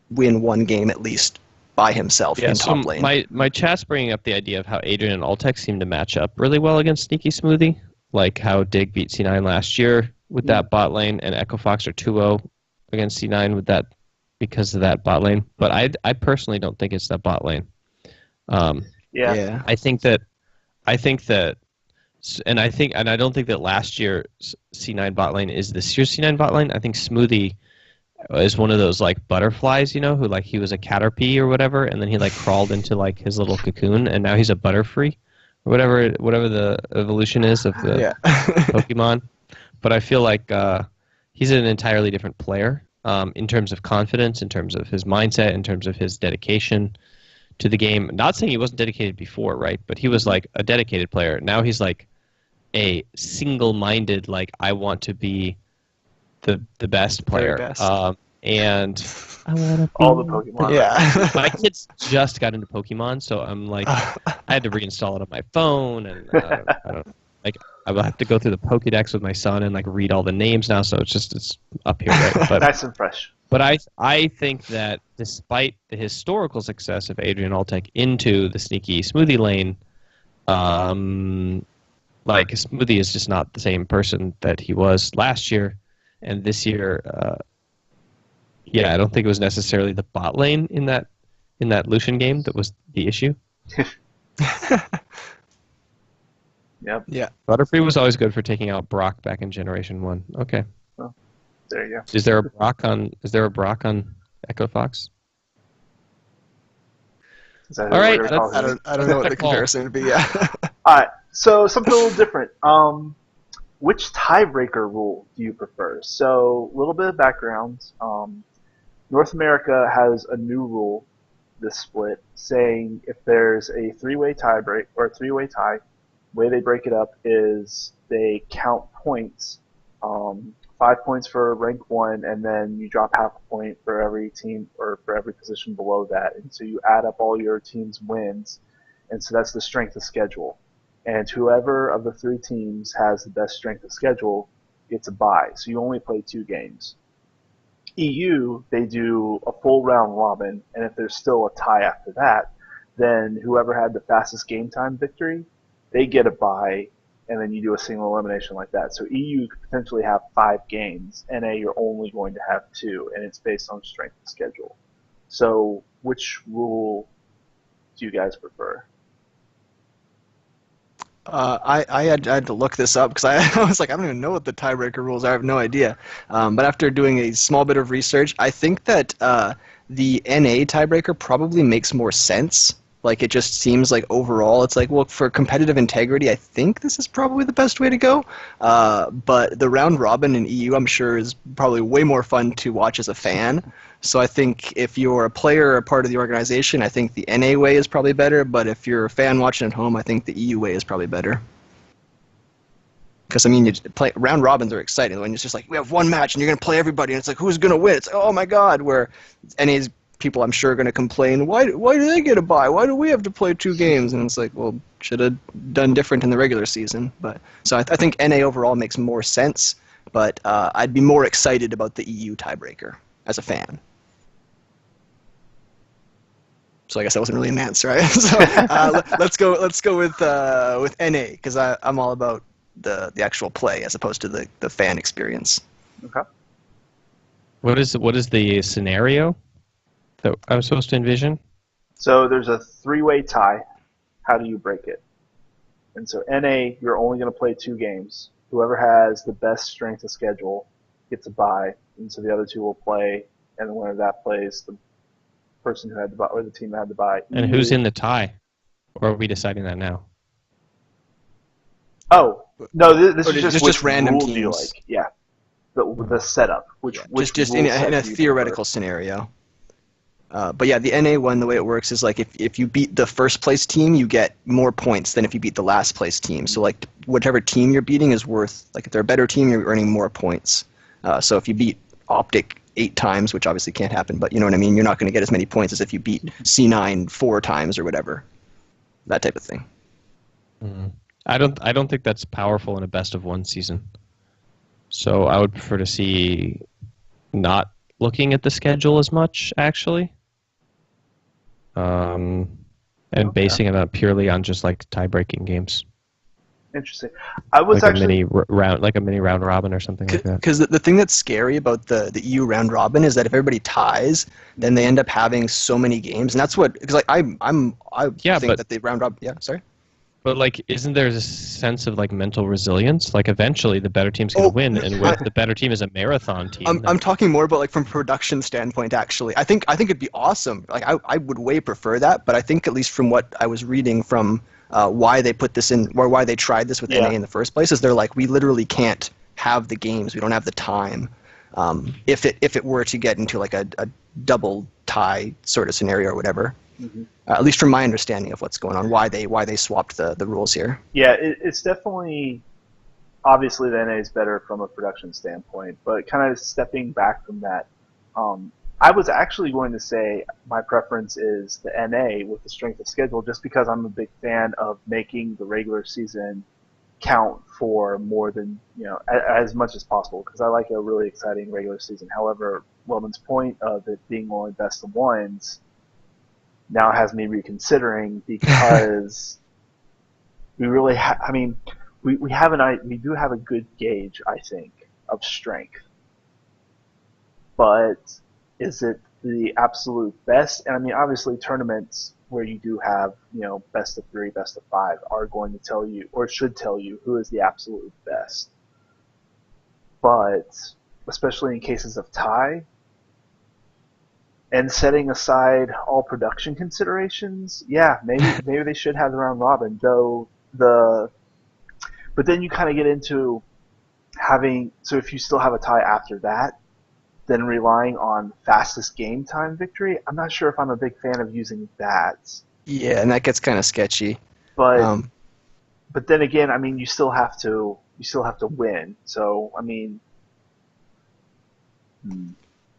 win one game at least by himself in top lane. My chat's bringing up the idea of how Adrian and Alltech seem to match up really well against Sneaky Smoothie, like how Dig beat C9 last year with that bot lane, and Echo Fox are 2-0 against C9 with that because of that bot lane. But I personally don't think it's that bot lane. Yeah. I think that, and I don't think that last year's C9 bot lane is this year's C9 bot lane. I think Smoothie is one of those like butterflies, you know, who like he was a caterpie or whatever, and then he like crawled into like his little cocoon, and now he's a butterfree, or whatever the evolution is of the Pokemon. But I feel like he's an entirely different player in terms of confidence, in terms of his mindset, in terms of his dedication to the game. Not saying he wasn't dedicated before, right? But he was like a dedicated player. Now he's like a single-minded, like I want to be the best player. Best. And I want to be all the Pokemon. Yeah. my kids just got into Pokemon, so I'm like, I had to reinstall it on my phone, and I don't like. I will have to go through the Pokédex with my son and like read all the names now, so it's up here, right? But, nice and fresh. But I think that despite the historical success of Adrian Alltech into the Sneaky Smoothie lane, like Smoothie is just not the same person that he was last year, and this year, I don't think it was necessarily the bot lane in that Lucian game that was the issue. Yep. Yeah. Butterfree was always good for taking out Brock back in Generation 1. Okay. Well, there you go. Is there a Brock on Echo Fox? All right. I don't know what the comparison would be. Yeah. All right. So something a little different. Which tiebreaker rule do you prefer? So a little bit of background. North America has a new rule this split saying if there's a three-way tie break or a three-way tie, the way they break it up is they count points 5 points for rank 1, and then you drop half a point for every team or for every position below that. And so you add up all your team's wins, and so that's the strength of schedule. And whoever of the 3 teams has the best strength of schedule gets a bye. So you only play 2 games. EU, they do a full round robin, and if there's still a tie after that, then whoever had the fastest game time victory, they get a bye, and then you do a single elimination like that. So EU could potentially have 5 games. NA, you're only going to have 2, and it's based on strength of schedule. So which rule do you guys prefer? I had to look this up because I was like, I don't even know what the tiebreaker rules are. I have no idea. But after doing a small bit of research, I think that the NA tiebreaker probably makes more sense. Like, it just seems like overall, it's like, well, for competitive integrity, I think this is probably the best way to go. But the round robin in EU, I'm sure, is probably way more fun to watch as a fan. So I think if you're a player or a part of the organization, I think the NA way is probably better. But if you're a fan watching at home, I think the EU way is probably better. Because, I mean, round robins are exciting. When it's just like, we have one match and you're going to play everybody, and it's like, who's going to win? It's like, oh my god, where NA's people, I'm sure, are going to complain, why do they get a bye? Why do we have to play 2 games? And it's like, well, should have done different in the regular season. But so I think NA overall makes more sense, but I'd be more excited about the EU tiebreaker as a fan. So I guess that wasn't really an answer, right? So let's go with NA, because I'm all about the actual play as opposed to the fan experience. Okay. What is the scenario that I'm supposed to envision? So there's a 3-way tie. How do you break it? And so NA, you're only going to play 2 games. Whoever has the best strength of schedule gets a bye, and so the other 2 will play, and the winner of that plays the person who had the bye, or the team that had the bye. And who's in the tie? Or are we deciding that now? Oh, no, this is just random teams. You like. Yeah, the setup. Which just in a theoretical scenario. But yeah, the NA one, the way it works is like if you beat the first place team, you get more points than if you beat the last place team. So like whatever team you're beating is worth, like if they're a better team, you're earning more points. So if you beat Optic 8 times, which obviously can't happen, but you know what I mean, you're not going to get as many points as if you beat C9 4 times or whatever. That type of thing. Mm-hmm. I don't think that's powerful in a best of 1 season. So I would prefer to see not looking at the schedule as much, actually. And basing it up purely on just like tie-breaking games. Interesting. I was like actually a mini round robin or something like that. Because the thing that's scary about the EU round robin is that if everybody ties, then they end up having so many games, and that's what, because like I think that the round robin. Yeah, sorry. But like, isn't there a sense of like mental resilience? Like eventually the better team's gonna win, and the better team is a marathon team. I'm talking more about like from production standpoint. Actually, I think it'd be awesome. Like I would way prefer that, but I think at least from what I was reading from why they put this in, or why they tried this with NA in the first place, is they're like, we literally can't have the games. We don't have the time. If it were to get into like a double tie sort of scenario or whatever. Mm-hmm. At least from my understanding of what's going on, why they swapped the rules here. Yeah, it's definitely, obviously the NA is better from a production standpoint, but kind of stepping back from that, I was actually going to say my preference is the NA with the strength of schedule, just because I'm a big fan of making the regular season count for more than, as much as possible, because I like a really exciting regular season. However, Weldon's point of it being only best of 1s now has me reconsidering, because we really we do have a good gauge, I think, of strength, but is it the absolute best? And I mean, obviously tournaments where you do have, best of 3, best of 5 are going to tell you, or should tell you, who is the absolute best. But especially in cases of tie, and setting aside all production considerations, yeah, maybe they should have the round robin. But then you kind of get into having, so if you still have a tie after that, then relying on fastest game time victory, I'm not sure if I'm a big fan of using that. Yeah, and that gets kind of sketchy. But then again, I mean, you still have to win. So I mean,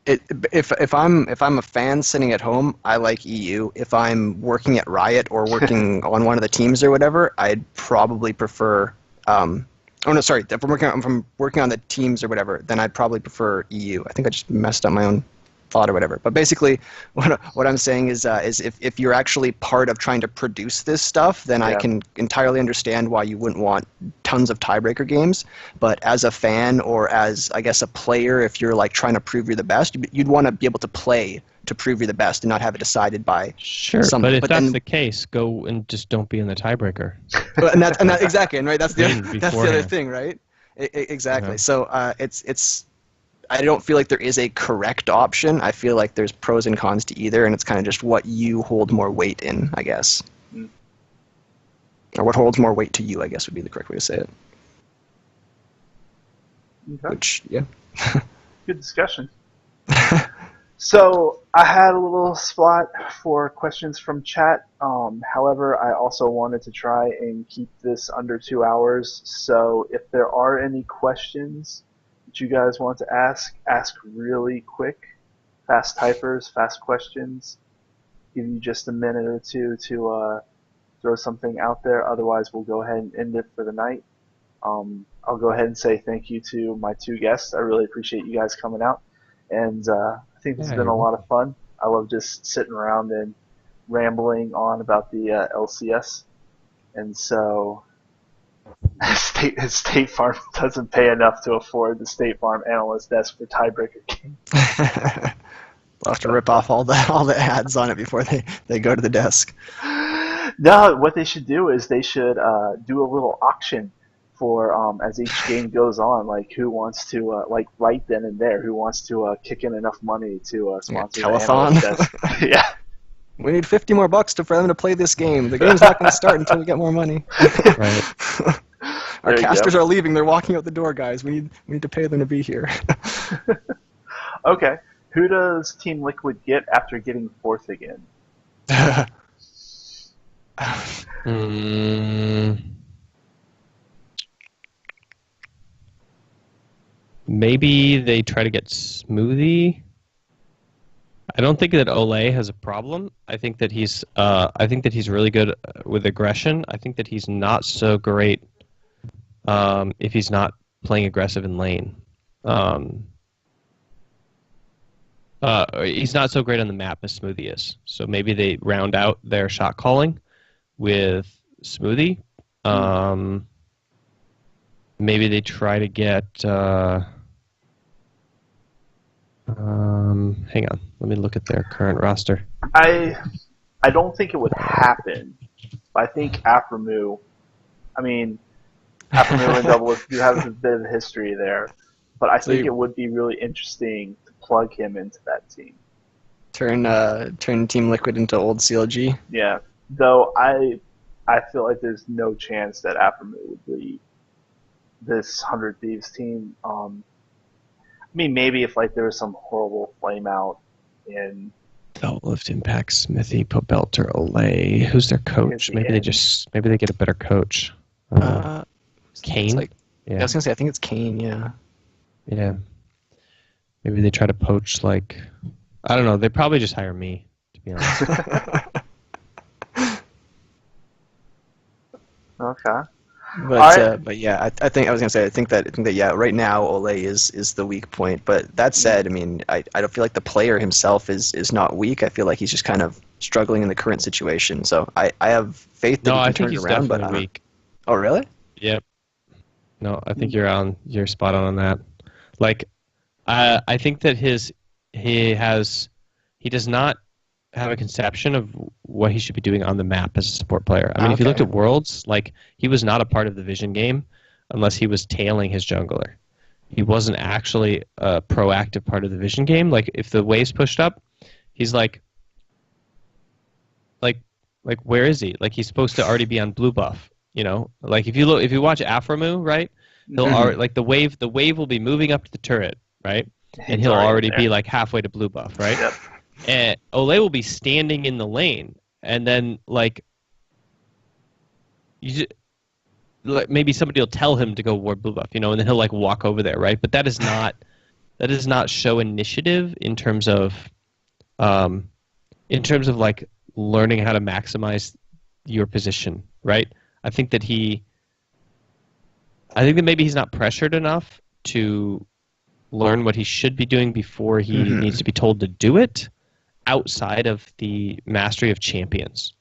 If I'm a fan sitting at home, I like EU. If I'm working at Riot or working on one of the teams or whatever, I'd probably prefer. Oh no, sorry. If I'm working on the teams or whatever, then I'd probably prefer EU. I think I just messed up my own thought or whatever. But basically, what I'm saying is if you're actually part of trying to produce this stuff, then I can entirely understand why you wouldn't want tons of tiebreaker games. But as a fan or as, I guess, a player, if you're like trying to prove you're the best, you'd want to be able to play to prove you're the best and not have it decided by but if that's the case, go and just don't be in the tiebreaker. and that's exactly, and right, that's the other thing, right? Exactly. So it's I don't feel like there is a correct option. I feel like there's pros and cons to either, and it's kind of just what you hold more weight in, I guess. Or what holds more weight to you, I guess, would be the correct way to say it. Okay. Which, yeah. Good discussion. So I had a little spot for questions from chat. However, I also wanted to try and keep this under 2 hours. So if there are any questions that you guys want to ask really quick. Fast typers, fast questions. Give you just a minute or two to throw something out there. Otherwise, we'll go ahead and end it for the night. I'll go ahead and say thank you to my two guests. I really appreciate you guys coming out. And I think this has been a lot of fun. I love just sitting around and rambling on about the LCS. And so State Farm doesn't pay enough to afford the State Farm analyst desk for tiebreaker games. We'll have to rip off all the ads on it before they go to the desk. No, what they should do is they should do a little auction for as each game goes on, like who wants to like right then and there, who wants to kick in enough money to sponsor the analyst desk. Yeah. We need $50 more for them to play this game. The game's not going to start until we get more money. Right. Our casters are leaving. They're walking out the door, guys. We need to pay them to be here. Okay. Who does Team Liquid get after getting fourth again? Maybe they try to get Smoothie. I don't think that Olay has a problem. I think that he's really good with aggression. I think that he's not so great if he's not playing aggressive in lane. He's not so great on the map as Smoothie is. So maybe they round out their shot calling with Smoothie. Maybe they try to get. Hang on. Let me look at their current roster. I don't think it would happen. But I think Aframu. I mean, Aframu and Doublelift do have a bit of history there, but I think it would be really interesting to plug him into that team. Turn Team Liquid into old CLG. Yeah, though I feel like there's no chance that Aframu would lead this 100 Thieves team. I mean, maybe if like there was some horrible flame out in Doublelift, Impact, Smithy, Pobelter, Olay. Who's their coach? Maybe they get a better coach. Kane. Yeah, I was gonna say I think it's Kane. Yeah. Yeah. Maybe they try to poach like I don't know. They probably just hire me, to be honest. Okay. But yeah, I think that yeah, right now Olay is the weak point. But that said, I mean, I don't feel like the player himself is not weak. I feel like he's just kind of struggling in the current situation. So I have faith that he can turn it around. But weak. Oh really? Yep. No, I think you're spot on that. Like, I think that he does not have a conception of what he should be doing on the map as a support player. I mean, if you looked at Worlds, like, he was not a part of the Vision game unless he was tailing his jungler. He wasn't actually a proactive part of the Vision game. Like, if the waves pushed up, he's like, where is he? Like, he's supposed to already be on blue buff, you know? Like, if you watch Aframu, right, he'll already, like, the wave will be moving up to the turret, right? And he'll already be, like, halfway to blue buff, right? Yep. And Olay will be standing in the lane, and then like maybe somebody will tell him to go ward blue buff, you know, and then he'll like walk over there, right? But that is not that does not show initiative in terms of like learning how to maximize your position, right? I think that maybe he's not pressured enough to learn what he should be doing before he needs to be told to do it outside of the mastery of champions.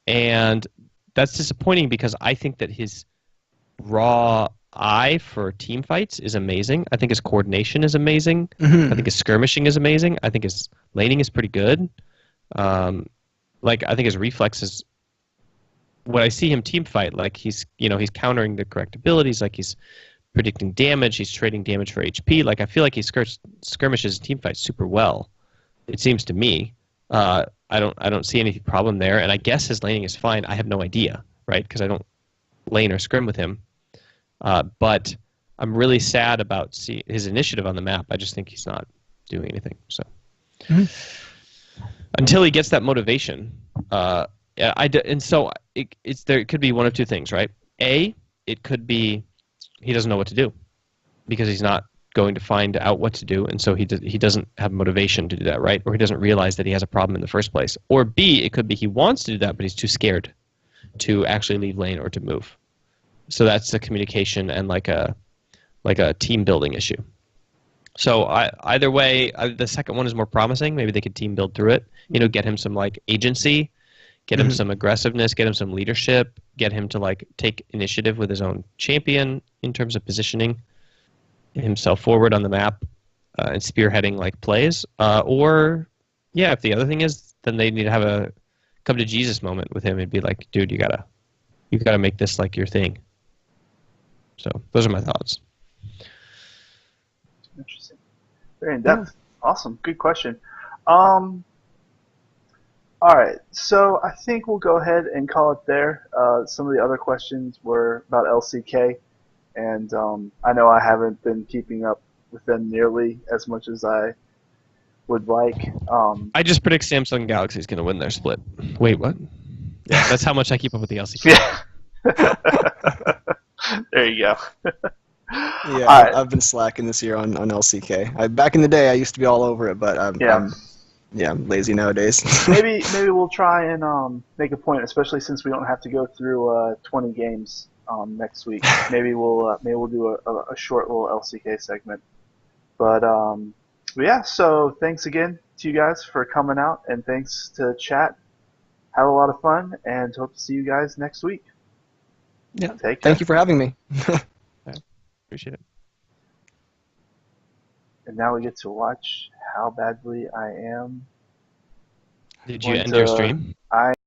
And that's disappointing because I think that his raw eye for team fights is amazing. I think his coordination is amazing. I think his skirmishing is amazing. I think his laning is pretty good. I think his reflexes, when I see him team fight, like he's countering the correct abilities, like he's predicting damage, he's trading damage for HP. Like I feel like he skirmishes team fights super well. It seems to me. I don't see any problem there, and I guess his laning is fine. I have no idea, right? Because I don't lane or scrim with him. But I'm really sad about his initiative on the map. I just think he's not doing anything. So until he gets that motivation, there could be one of two things, right? A, it could be he doesn't know what to do because he's not going to find out what to do, and so he doesn't have motivation to do that, right? Or he doesn't realize that he has a problem in the first place. Or B, it could be he wants to do that, but he's too scared to actually leave lane or to move. So that's the communication and like a team building issue. So either way, the second one is more promising. Maybe they could team build through it. Get him some like agency, get him some aggressiveness, get him some leadership, get him to like take initiative with his own champion in terms of positioning himself forward on the map and spearheading like plays. If the other thing is, then they need to have a come to Jesus moment with him and be like, dude, you gotta make this like your thing. So those are my thoughts. Interesting. Very in depth. Awesome. Good question. All right. So I think we'll go ahead and call it there. Some of the other questions were about LCK, and I know I haven't been keeping up with them nearly as much as I would like. I just predict Samsung Galaxy is going to win their split. Wait, what? Yeah, that's how much I keep up with the LCK. There you go. Yeah, right. I've been slacking this year on LCK. Back in the day, I used to be all over it, but I'm lazy nowadays. maybe we'll try and make a point, especially since we don't have to go through 20 games next week. Maybe we'll do a short little LCK segment. But yeah, so thanks again to you guys for coming out, and thanks to chat. Have a lot of fun, and hope to see you guys next week. Yeah, thank you for having me. Appreciate it. And now we get to watch how badly I am. Did you end your stream?